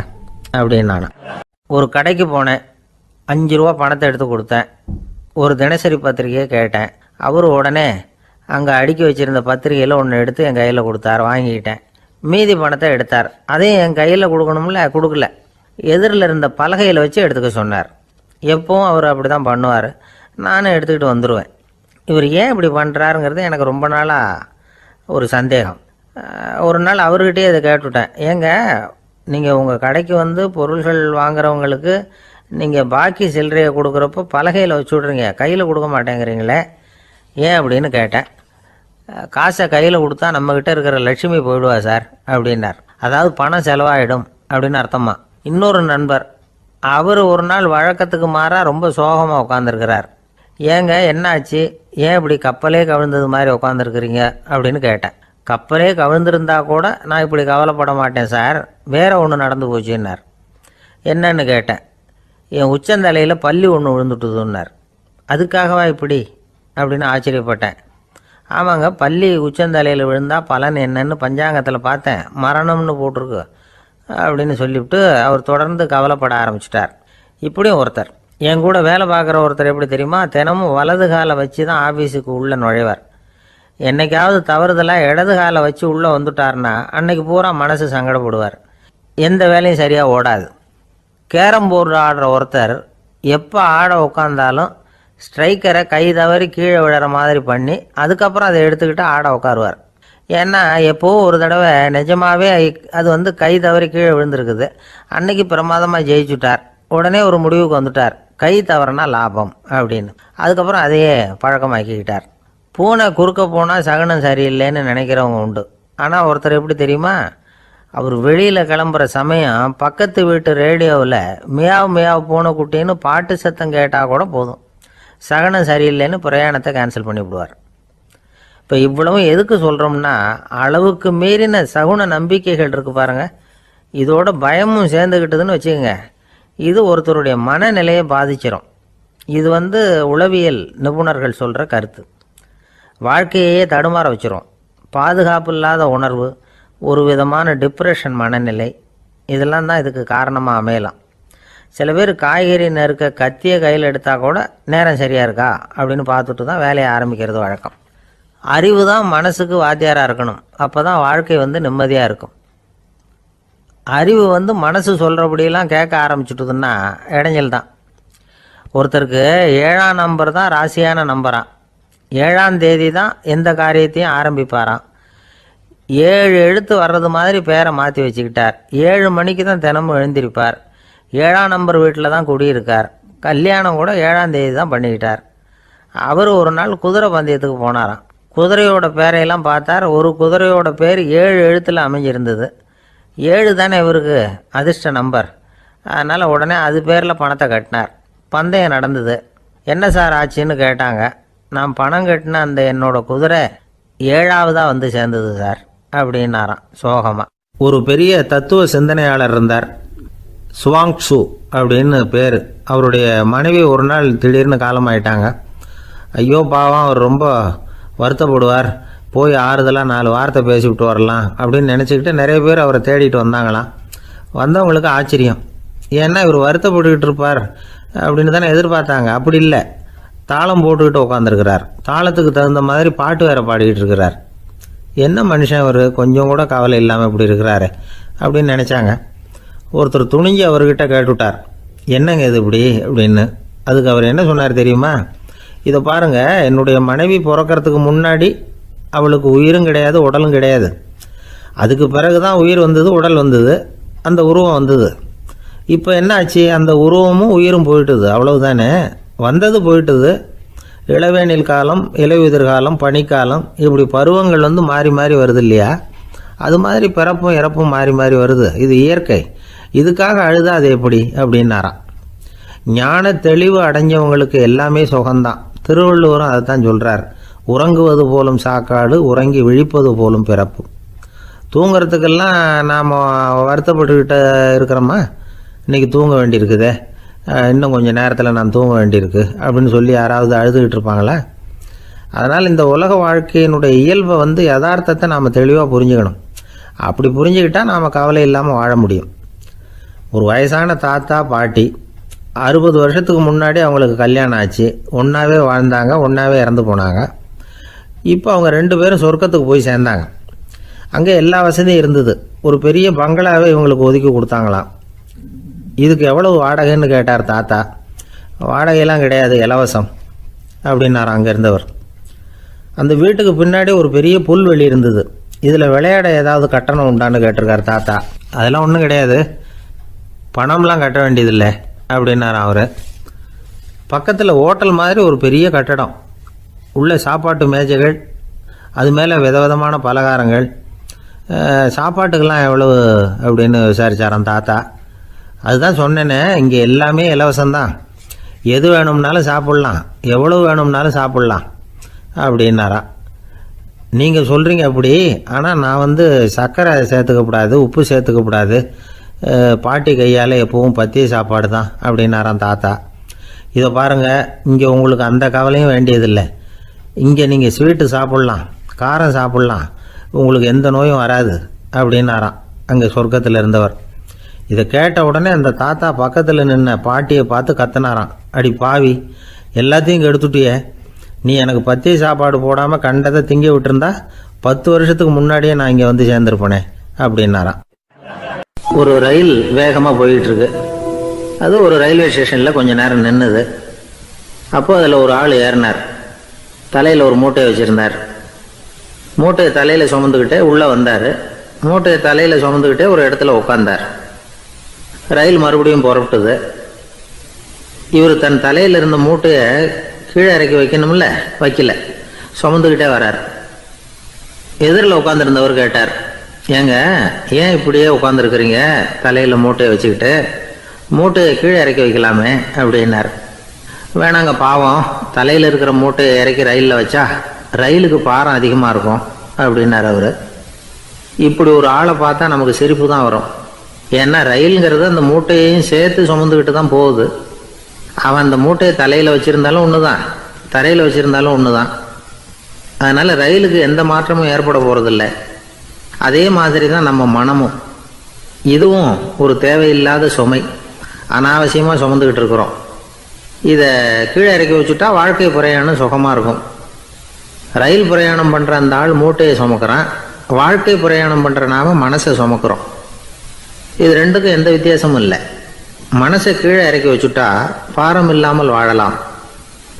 அப்படின்னானா. ஒரு கடைக்கு போனேன், 5 ரூபா பணத்தை எடுத்து கொடுத்தேன். ஒரு தினசரி பத்திரிக்கையை கேட்டேன். அவர் உடனே அங்கே அடுக்கி வச்சுருந்த பத்திரிகையில் ஒன்று எடுத்து என் கையில் கொடுத்தார், வாங்கிக்கிட்டேன். மீதி பணத்தை எடுத்தார், அதையும் என் கையில் கொடுக்கணும்ல, கொடுக்கல. எதிரில் இருந்த பலகையில் வச்சு எடுத்துக்க சொன்னார். எப்பவும் அவர் அப்படி தான் பண்ணுவார், நானும் எடுத்துக்கிட்டு வந்துடுவேன். இவர் ஏன் இப்படி பண்ணுறாருங்கிறது எனக்கு ரொம்ப நாளாக ஒரு சந்தேகம். ஒரு நாள் அவர்கிட்டே இதை கேட்டுவிட்டேன், ஏங்க நீங்கள் உங்கள் கடைக்கு பொருள்கள் வாங்குறவங்களுக்கு நீங்கள் பாக்கி சில்லறையை கொடுக்குறப்போ பலகையில் வச்சு விட்றீங்க, கையில் கொடுக்க மாட்டேங்கிறீங்களே ஏன் அப்படின்னு கேட்டேன். காசை கையில் கொடுத்தா நம்மக்கிட்ட இருக்கிற லட்சுமி போயிடுவா சார் அப்படின்னார். அதாவது பணம் செலவாயிடும் அப்படின்னு அர்த்தமா. இன்னொரு நண்பர், அவர் ஒரு நாள் வழக்கத்துக்கு மாறாக ரொம்ப சோகமாக உட்காந்துருக்கிறார். ஏங்க என்னாச்சு, ஏன் இப்படி கப்பலே கவிழ்ந்தது மாதிரி உட்காந்துருக்குறீங்க அப்படின்னு கேட்டேன். கப்பலே கவிழ்ந்திருந்தா கூட நான் இப்படி கவலைப்பட மாட்டேன் சார், வேற ஒன்று நடந்து போச்சுன்னார். என்னன்னு கேட்டேன். என் உச்சந்தலையில் பல்லி ஒன்று விழுந்துட்டுதுன்னார். அதுக்காகவா இப்படி அப்படின்னு ஆச்சரியப்பட்டேன். ஆமாங்க, பல்லி உச்சந்தலையில் விழுந்தால் பலன் என்னன்னு பஞ்சாங்கத்தில் பார்த்தேன், மரணம்னு போட்டிருக்கு அப்படின்னு சொல்லிவிட்டு அவர் தொடர்ந்து கவலைப்பட ஆரம்பிச்சிட்டார். இப்படியும் ஒருத்தர், என் கூட வேலை பார்க்குற ஒருத்தர் எப்படி தெரியுமா, தினமும் வலது காலை வச்சு தான் ஆஃபீஸுக்கு உள்ளே நுழைவார். என்னைக்காவது தவறுதலாக இடது காலை வச்சு உள்ளே வந்துட்டார்னா அன்னைக்கு பூரா மனசு சங்கடப்படுவார், எந்த வேலையும் சரியாக ஓடாது. கேரம் போர்டு ஆடுற ஒருத்தர் எப்போ ஆட உட்காந்தாலும் ஸ்ட்ரைக்கரை கை தவறி கீழே விழுற மாதிரி பண்ணி அதுக்கப்புறம் அதை எடுத்துக்கிட்டு ஆட உட்காருவார். ஏன்னா எப்போவும் ஒரு தடவை நிஜமாகவே அது கை தவறி கீழே விழுந்திருக்குது, அன்னைக்கு பிரமாதமாக ஜெயிச்சுட்டார். உடனே ஒரு முடிவுக்கு வந்துட்டார், கை தவறுனா லாபம் அப்படின்னு. அதுக்கப்புறம் அதையே பழக்கமாக்கிக்கிட்டார். பூனை குறுக்க போனால் சகனம் சரியில்லைன்னு நினைக்கிறவங்க உண்டு. ஆனால் ஒருத்தர் எப்படி தெரியுமா, அவர் வெளியில் கிளம்புற சமயம் பக்கத்து வீட்டு ரேடியோவில் மியாவ் மியாவ் பூனைக்குட்டின்னு பாட்டு சத்தம் கேட்டால் கூட போதும், சகனம் சரியில்லைன்னு பிரயாணத்தை கேன்சல் பண்ணிவிடுவார். இப்போ இவ்வளவும் எதுக்கு சொல்கிறோம்னா, அளவுக்கு மீறின சகுன நம்பிக்கைகள் இருக்குது பாருங்கள், இதோட பயமும் சேர்ந்துக்கிட்டதுன்னு வச்சுக்கோங்க, இது ஒருத்தருடைய மனநிலையை பாதிச்சிடும். இது உளவியல் நிபுணர்கள் சொல்கிற கருத்து. வாழ்க்கையே தடுமாற வச்சிரும். பாதுகாப்பு இல்லாத உணர்வு, ஒரு விதமான டிப்ரெஷன் மனநிலை, இதெல்லாம் தான் இதுக்கு காரணமாக அமையலாம். சில பேர் காய்கறி நறுக்க கத்தியை கையில் எடுத்தால் கூட நேரம் சரியாக இருக்கா அப்படின்னு பார்த்துட்டு தான் வேலையை ஆரம்பிக்கிறது வழக்கம். அறிவு தான் மனசுக்கு வாத்தியாராக இருக்கணும், அப்போ தான் வாழ்க்கை நிம்மதியாக இருக்கும். அறிவு மனசு சொல்கிறபடியெல்லாம் கேட்க ஆரம்பிச்சுட்டுதுன்னா இடைஞ்சல் தான். ஒருத்தருக்கு 7ஆம் நம்பர் தான் ராசியான நம்பரான், 7ஆம் தேதி தான் எந்த காரியத்தையும் ஆரம்பிப்பாராம். 7 எழுத்து வர்றது மாதிரி பேரை மாற்றி வச்சுக்கிட்டார். 7 மணிக்கு தான் தினமும் எழுந்திருப்பார். 7ஆம் நம்பர் வீட்டில் தான் குடியிருக்கார். கல்யாணம் கூட 7ஆம் தேதி தான் பண்ணிக்கிட்டார். அவர் ஒரு நாள் குதிரை பந்தயத்துக்கு போனாராம். குதிரையோட பேரையெல்லாம் பார்த்தார். ஒரு குதிரையோட பேர் 7 எழுத்தில் அமைஞ்சிருந்தது. 7 தானே இவருக்கு அதிர்ஷ்ட நம்பர். அதனால் உடனே அது பேரில் பணத்தை கட்டினார். பந்தயம் நடந்தது. என்ன சார் ஆச்சுன்னு கேட்டாங்க. நான் பணம் கட்டின அந்த என்னோட குதிரை 7ஆவதாக சேர்ந்தது சார் அப்படின்னாராம் சோகமாக. ஒரு பெரிய தத்துவ சிந்தனையாளர் இருந்தார், சுவாங்சு அப்படின்னு பேர். அவருடைய மனைவி ஒரு நாள் திடீர்னு காலமாயிட்டாங்க. ஐயோ பாவம், அவர் ரொம்ப வருத்தப்படுவார், போய் ஆறுதலாக 4 வார்த்தை பேசிவிட்டு வரலாம் அப்படின்னு நினச்சிக்கிட்டு நிறைய பேர் அவரை தேடிட்டு வந்தாங்களாம். வந்தவங்களுக்கு ஆச்சரியம், ஏன்னா இவர் வருத்தப்பட்டுக்கிட்டு இருப்பார் அப்படின்னு தானே எதிர்பார்த்தாங்க. அப்படி இல்லை, தாளம் போட்டுக்கிட்டு உட்காந்துருக்கிறார். தாளத்துக்கு தகுந்த மாதிரி பாட்டு வேறு பாடிக்கிட்டு இருக்கிறார். என்ன மனுஷன் அவர், கொஞ்சம் கூட கவலை இல்லாமல் இப்படி இருக்கிறாரு அப்படின்னு நினச்சாங்க. ஒருத்தர் துணிஞ்சு அவர்கிட்ட கேட்டுவிட்டார், என்னங்க இது இப்படி அப்படின்னு. அதுக்கு அவர் என்ன சொன்னார் தெரியுமா, இதை பாருங்கள், என்னுடைய மனைவி பிறக்கிறதுக்கு முன்னாடி அவளுக்கு உயிரும் கிடையாது உடலும் கிடையாது. அதுக்கு பிறகு தான் உயிர் வந்தது, உடல் வந்தது, அந்த உருவம் வந்தது. இப்போ என்ன ஆச்சு, அந்த உருவமும் உயிரும் போயிட்டுது, அவ்வளவுதானே. வந்தது போயிட்டுது. இளவேனில் காலம், இலையுதிர் காலம், பனிக்காலம், இப்படி பருவங்கள் மாறி மாறி வருது இல்லையா. அது மாதிரி பிறப்பும் இறப்பும் மாறி மாறி வருது, இது இயற்கை. இதுக்காக அழுதா அது எப்படி அப்படின்னாராம். ஞான தெளிவு அடைஞ்சவங்களுக்கு எல்லாமே சுகம்தான். திருவள்ளுவரும் அதை தான் சொல்கிறார், உறங்குவது போலும் சாக்காடு, உறங்கி விழிப்பது போலும் பிறப்பு. தூங்கிறதுக்கெல்லாம் நாம் வருத்தப்பட்டுக்கிட்ட இருக்கிறோமா, இன்றைக்கி தூங்க வேண்டியிருக்குதே, இன்னும் கொஞ்சம் நேரத்தில் நான் தூங்க வேண்டியிருக்கு அப்படின்னு சொல்லி யாராவது அழுதுகிட்டு இருப்பாங்களா? அதனால் இந்த உலக வாழ்க்கையினுடைய இயல்பை யதார்த்தத்தை நாம் தெளிவாக புரிஞ்சுக்கணும். அப்படி புரிஞ்சுக்கிட்டால் நாம் கவலை இல்லாமல் வாழ முடியும். ஒரு வயசான தாத்தா பாட்டி 60 வருஷத்துக்கு முன்னாடி அவங்களுக்கு கல்யாணம் ஆச்சு. ஒன்றாவே வாழ்ந்தாங்க, ஒன்றாவே இறந்து போனாங்க. இப்போ அவங்க 2 பேரும் சொர்க்கத்துக்கு போய் சேர்ந்தாங்க. அங்கே எல்லா வசதியும் இருந்தது. ஒரு பெரிய பங்களாவே இவங்களுக்கு ஒதுக்கி கொடுத்தாங்களாம். இதுக்கு எவ்வளவு வாடகைன்னு கேட்டார் தாத்தா. வாடகையெல்லாம் கிடையாது, இலவசம் அப்படின்னார் அங்கே இருந்தவர். அந்த வீட்டுக்கு பின்னாடி ஒரு பெரிய புல்வெளி இருந்தது. இதில் விளையாட ஏதாவது கட்டணம் உண்டான்னு கேட்டிருக்கார் தாத்தா. அதெல்லாம் ஒன்றும் கிடையாது, பணம்லாம் கட்ட வேண்டியதில்லை அப்படின்னார் அவர். பக்கத்தில் ஹோட்டல் மாதிரி ஒரு பெரிய கட்டடம், உள்ள சாப்பாட்டு மேஜைகள், அது மேலே விதவிதமான பலகாரங்கள். சாப்பாட்டுக்கெல்லாம் எவ்வளவு அப்படின்னு விசாரித்தாராம் தாத்தா. அதுதான் சொன்னேனே, இங்கே எல்லாமே இலவசம்தான், எது வேணும்னாலும் சாப்பிட்லாம், எவ்வளவு வேணும்னாலும் சாப்பிட்லாம் அப்படின்னாரா. நீங்கள் சொல்கிறீங்க அப்படி, ஆனால் நான் சர்க்கரை சேர்த்துக்கக்கூடாது, உப்பு சேர்த்துக்கக்கூடாது, பாட்டி கையால் எப்பவும் பத்திய சாப்பாடு தான் அப்படின்னாராம் தாத்தா. இதை பாருங்கள், இங்கே உங்களுக்கு அந்த கவலையும் வேண்டியதில்லை. இங்கே நீங்கள் ஸ்வீட்டு சாப்பிட்லாம், காரம் சாப்பிட்லாம், உங்களுக்கு எந்த நோயும் வராது அப்படின்னாராம் அங்கே சொர்க்கத்தில் இருந்தவர். இதை கேட்ட உடனே அந்த தாத்தா பக்கத்தில் நின்ன பாட்டியை பார்த்து கத்தினாராம், அடி பாவி, எல்லாத்தையும் கெடுத்துட்டியே, நீ எனக்கு பத்திய சாப்பாடு போடாமல் கண்டதை திங்க விட்டுருந்தா 10 வருஷத்துக்கு முன்னாடியே நான் இங்கே சேர்ந்துருப்பேனே அப்படின்னாராம். ஒரு ரயில் வேகமாக போயிட்டுருக்கு. அது ஒரு ரயில்வே ஸ்டேஷனில் கொஞ்சம் நேரம் நின்றுது. அப்போ அதில் ஒரு ஆள் ஏறினார். தலையில் ஒரு மூட்டையை வச்சுருந்தார். மூட்டையை தலையில் சுமந்துக்கிட்டே உள்ளே வந்தார். மூட்டையை தலையில் சுமந்துக்கிட்டே ஒரு இடத்துல உட்காந்தார். ரயில் மறுபடியும் புறப்பட்டது. இவர் தன் தலையில் இருந்த மூட்டையை கீழே இறக்கி வைக்கணும்ல, வைக்கல. சுமந்துக்கிட்டே வரார். எதிரில் உட்காந்துருந்தவர் கேட்டார், ஏங்க ஏன் இப்படியே உட்காந்துருக்குறீங்க, தலையில் மூட்டையை வச்சுக்கிட்டு, மூட்டையை கீழே இறக்கி வைக்கலாமே அப்படின்னார். வேணாங்க, பாவம், தலையில் இருக்கிற மூட்டையை இறக்கி ரயிலில் வச்சா ரயிலுக்கு பாரம் அதிகமாக இருக்கும் அப்படின்னார் அவர். இப்படி ஒரு ஆளை பார்த்தா நமக்கு சிரிப்பு தான் வரும். ஏன்னா ரயிலுங்கிறது அந்த மூட்டையையும் சேர்த்து சுமந்துக்கிட்டு தான் போகுது. அவன் அந்த மூட்டையை தலையில் வச்சுருந்தாலும் ஒன்று தான், தரையில் வச்சுருந்தாலும் ஒன்று தான். அதனால் ரயிலுக்கு எந்த மாற்றமும் ஏற்பட போகிறதில்ல. அதே மாதிரி தான் நம்ம மனமும். இதுவும் ஒரு தேவையில்லாத சுமை, அனாவசியமாக சுமந்துக்கிட்டு இருக்கிறோம். இதை கீழே இறக்கி வச்சுட்டா வாழ்க்கை பிரயாணம் சுகமாக இருக்கும். ரயில் பிரயாணம் பண்ணுற அந்த ஆள் மூட்டையை சுமக்கிறான், வாழ்க்கை பிரயாணம் பண்ணுற நாம மனசை சுமக்கிறோம். இது ரெண்டுக்கும் எந்த வித்தியாசமும் இல்லை. மனசை கீழே இறக்கி வச்சுட்டா பாரம் இல்லாமல் வாழலாம்,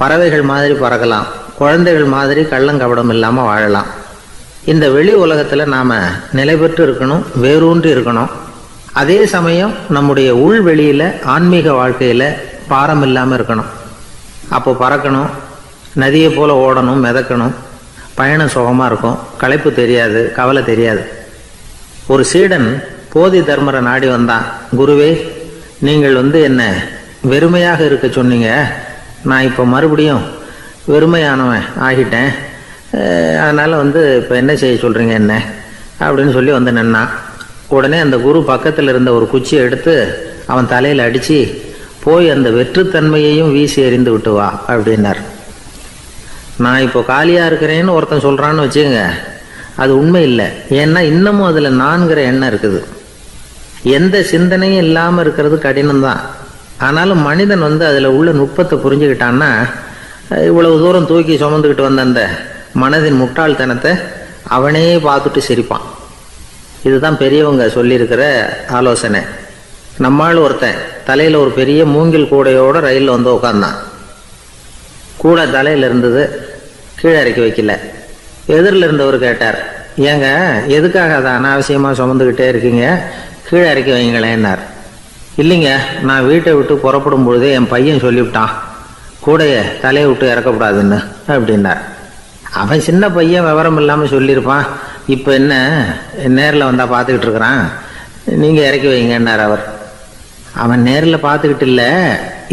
பறவைகள் மாதிரி பறக்கலாம், குழந்தைகள் மாதிரி கள்ளங்கபடம் இல்லாமல் வாழலாம். இந்த வெளி உலகத்தில் நாம் நிலை பெற்று இருக்கணும், வேரூன்றி இருக்கணும். அதே சமயம் நம்முடைய உள்வெளியில் ஆன்மீக வாழ்க்கையில் பாரம் இல்லாமல் இருக்கணும். அப்போ பறக்கணும், நதியை போல் ஓடணும், மிதக்கணும். பயணம் சுகமாக இருக்கும், களைப்பு தெரியாது, கவலை தெரியாது. ஒரு சீடன் போதி தர்மரை நாடி வந்தான். குருவே, நீங்கள் என்ன வெறுமையாக இருக்க சொன்னீங்க, நான் இப்போ மறுபடியும் வெறுமையானவன் ஆகிட்டேன், அதனால் இப்போ என்ன செய்ய சொல்கிறீங்க என்ன அப்படின்னு சொல்லி நின்னான். உடனே அந்த குரு பக்கத்தில் இருந்த ஒரு குச்சியை எடுத்து அவன் தலையில் அடித்து, போய் அந்த வெற்றுத்தன்மையையும் வீசி எறிந்து விட்டு வா அப்படின்னார். நான் இப்போ காலியாக இருக்கிறேன்னு ஒருத்தன் சொல்கிறான்னு வச்சுக்கோங்க, அது உண்மை இல்லை. ஏன்னா இன்னமும் அதில் நான்கிற எண்ணம் இருக்குது. எந்த சிந்தனையும் இல்லாமல் இருக்கிறது கடினம்தான். ஆனாலும் மனிதன் அதில் உள்ள நுட்பத்தை புரிஞ்சுக்கிட்டான்னா இவ்வளவு தூரம் தூக்கி சுமந்துக்கிட்டு வந்த அந்த மனதின் முட்டாள்தனத்தை அவனே பார்த்துட்டு சிரிப்பான். இதுதான் பெரியவங்க சொல்லியிருக்கிற ஆலோசனை. நம்மால் ஒருத்தன் தலையில் ஒரு பெரிய மூங்கில் கூடையோடு ரயிலில் உட்காந்தான். கூடை தலையில் இருந்தது, கீழே இறக்கி வைக்கல. எதிரில் இருந்தவர் கேட்டார், ஏங்க எதுக்காக அதை அனாவசியமாக சுமந்துக்கிட்டே இருக்கீங்க, கீழே இறக்கி வைங்களேன்னார். இல்லைங்க, நான் வீட்டை விட்டு புறப்படும் பொழுதே என் பையன் சொல்லிவிட்டான், கூடையை தலையை விட்டு இறக்கக்கூடாதுன்னு அப்படின்னார். அவன் சின்ன பையன், விவரம் இல்லாமல் சொல்லியிருப்பான். இப்போ என்ன நேரில் வந்தால் பார்த்துக்கிட்டு இருக்கிறான், நீங்கள் இறக்கி வைங்கன்னார் அவர். அவன் நேரில் பார்த்துக்கிட்டு இல்லை,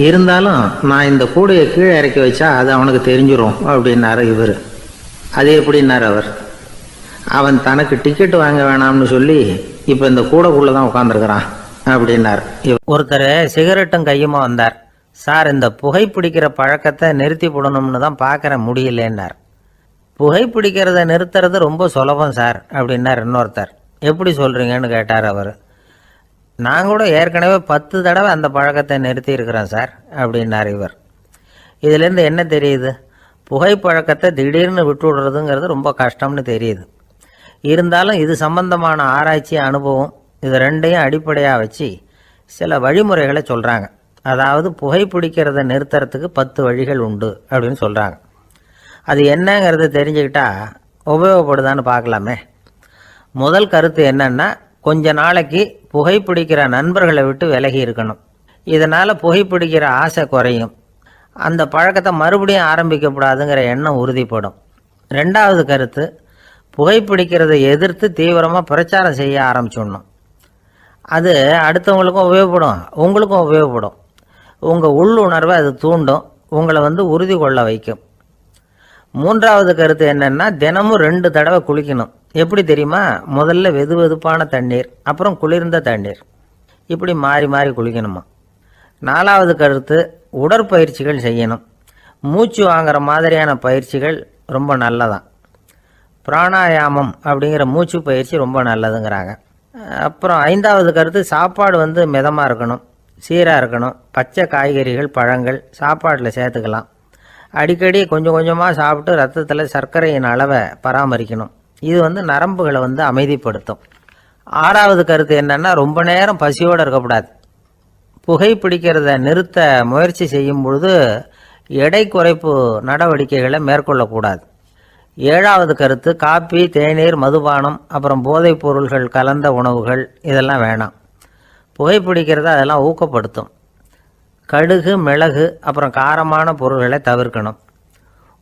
இருந்தாலும் நான் இந்த கூடையை கீழே இறக்கி வச்சா அது அவனுக்கு தெரிஞ்சிடும் அப்படின்னாரு இவர். அது எப்படின்னார் அவர். அவன் தனக்கு டிக்கெட் வாங்க வேணாம்னு சொல்லி இப்போ இந்த கூடைக்குள்ளே தான் உட்காந்துருக்கிறான் அப்படின்னார். ஒருத்தர் சிகரெட்டும் கையுமா வந்தார். சார், இந்த புகைப்பிடிக்கிற பழக்கத்தை நிறுத்தி போடணும்னு தான் பார்க்குற, முடியலன்னார். புகைப்பிடிக்கிறத நிறுத்துறது ரொம்ப சுலபம் சார் அப்படின்னார் இன்னொருத்தர். எப்படி சொல்கிறீங்கன்னு கேட்டார் அவர். நான் கூட ஏற்கனவே 10 தடவை அந்த பழக்கத்தை நிறுத்தி இருக்கிறேன் சார் அப்படின்னார் இவர். இதுலேருந்து என்ன தெரியுது? புகைப்பழக்கத்தை திடீர்னு விட்டு விடுறதுங்கிறது ரொம்ப கஷ்டம்னு தெரியுது. இருந்தாலும் இது சம்பந்தமான ஆராய்ச்சி, அனுபவம், இது ரெண்டையும் அடிப்படையாக வச்சு சில வழிமுறைகளை சொல்கிறாங்க. அதாவது புகைப்பிடிக்கிறத நிறுத்துறதுக்கு 10 வழிகள் உண்டு அப்படின்னு சொல்கிறாங்க. அது என்னங்கிறத தெரிஞ்சுக்கிட்டா உபயோகப்படுதான்னு பார்க்கலாமே. முதல் கருத்து என்னன்னா, கொஞ்ச நாளைக்கு புகைப்பிடிக்கிற நண்பர்களை விட்டு விலகி இருக்கணும். இதனால் புகைப்பிடிக்கிற ஆசை குறையும், அந்த பழக்கத்தை மறுபடியும் ஆரம்பிக்கப்படாதுங்கிற எண்ணம் உறுதிப்படும். ரெண்டாவது கருத்து, புகைப்பிடிக்கிறதை எதிர்த்து தீவிரமாக பிரச்சாரம் செய்ய ஆரம்பிச்சிடணும். அது அடுத்தவங்களுக்கும் உபயோகப்படும், உங்களுக்கும் உபயோகப்படும். உங்கள் உள்ளுணர்வை அது தூண்டும், உங்களை உறுதி கொள்ள வைக்கும். மூன்றாவது கருத்து என்னென்னா, தினமும் 2 தடவை குளிக்கணும். எப்படி தெரியுமா? முதல்ல வெது வெதுப்பான தண்ணீர், அப்புறம் குளிர்ந்த தண்ணீர், இப்படி மாறி மாறி குளிக்கணுமா. நாலாவது கருத்து, உடற்பயிற்சிகள் செய்யணும். மூச்சு வாங்குற மாதிரியான பயிற்சிகள் ரொம்ப நல்லதான். பிராணாயாமம் அப்படிங்கிற மூச்சு பயிற்சி ரொம்ப நல்லதுங்கிறாங்க. அப்புறம் 5வது கருத்து, சாப்பாடு மிதமாக இருக்கணும், சீராக இருக்கணும். பச்சை காய்கறிகள், பழங்கள் சாப்பாட்டில் சேர்த்துக்கலாம். அடிக்கடி கொஞ்சம் கொஞ்சமாக சாப்பிட்டு ரத்தத்தில் சர்க்கரையின் அளவை பராமரிக்கணும். இது நரம்புகளை அமைதிப்படுத்தும். 6வது கருத்து என்னென்னா, ரொம்ப நேரம் பசியோடு இருக்கக்கூடாது. புகைப்பிடிக்கிறத நிறுத்த முயற்சி செய்யும் பொழுது எடை குறைப்பு நடவடிக்கைகளை மேற்கொள்ளக்கூடாது. 7வது கருத்து, காப்பி, தேநீர், மதுபானம், அப்புறம் போதைப் பொருள்கள் கலந்த உணவுகள் இதெல்லாம் வேணாம். புகைப்பிடிக்கிறத அதெல்லாம் ஊக்கப்படுத்தும். கடுகு, மிளகு, அப்புறம் காரமான பொருள்களை தவிர்க்கணும்.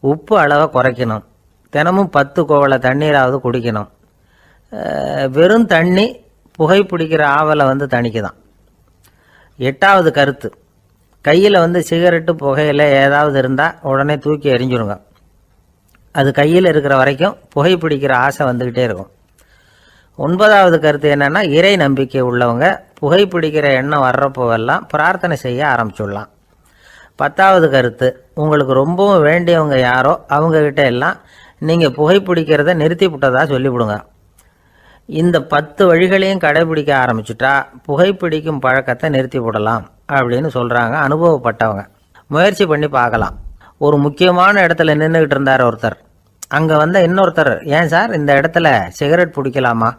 உப்பு அளவை குறைக்கணும். தினமும் 10 குவளை தண்ணீராவது குடிக்கணும். வெறும் தண்ணி புகைப்பிடிக்கிற ஆவலை தணிக்குதான். 8வது கருத்து, கையில் சிகரெட்டு புகையில் ஏதாவது இருந்தால் உடனே தூக்கி எறிஞ்சிருங்க. அது கையில் இருக்கிற வரைக்கும் புகைப்பிடிக்கிற ஆசை வந்துக்கிட்டே இருக்கும். 9வது கருத்து என்னென்னா, இறை நம்பிக்கை உள்ளவங்க புகைப்பிடிக்கிற எண்ணம் வர்றப்போவெல்லாம் பிரார்த்தனை செய்ய ஆரம்பிச்சுடலாம். 10வது கருத்து, உங்களுக்கு ரொம்பவும் வேண்டியவங்க யாரோ அவங்கக்கிட்ட எல்லாம் நீங்கள் புகைப்பிடிக்கிறத நிறுத்தி விட்டதா சொல்லிவிடுங்க. இந்த 10 வழிகளையும் கடைபிடிக்க ஆரம்பிச்சுட்டா புகைப்பிடிக்கும் பழக்கத்தை நிறுத்தி விடலாம் அப்படின்னு சொல்கிறாங்க அனுபவப்பட்டவங்க. முயற்சி பண்ணி பார்க்கலாம். ஒரு முக்கியமான இடத்துல நின்றுக்கிட்டு இருந்தார் ஒருத்தர். அங்கே இன்னொருத்தர், ஏன் சார் இந்த இடத்துல சிகரெட் பிடிக்கலாமா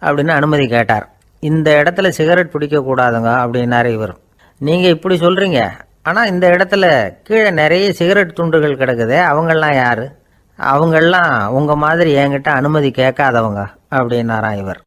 அப்படின்னு அனுமதி கேட்டார். இந்த இடத்துல சிகரெட் பிடிக்கக்கூடாதுங்க அப்படின்னாரு இவர். நீங்கள் இப்படி சொல்கிறீங்க, ஆனால் இந்த இடத்துல கீழே நிறைய சிகரெட் துண்டுகள் கிடக்குதே, அவங்கெல்லாம் யார்? அவங்கெல்லாம் உங்கள் மாதிரி என்கிட்ட அனுமதி கேட்காதவங்க அப்படின்னாராம் இவர்.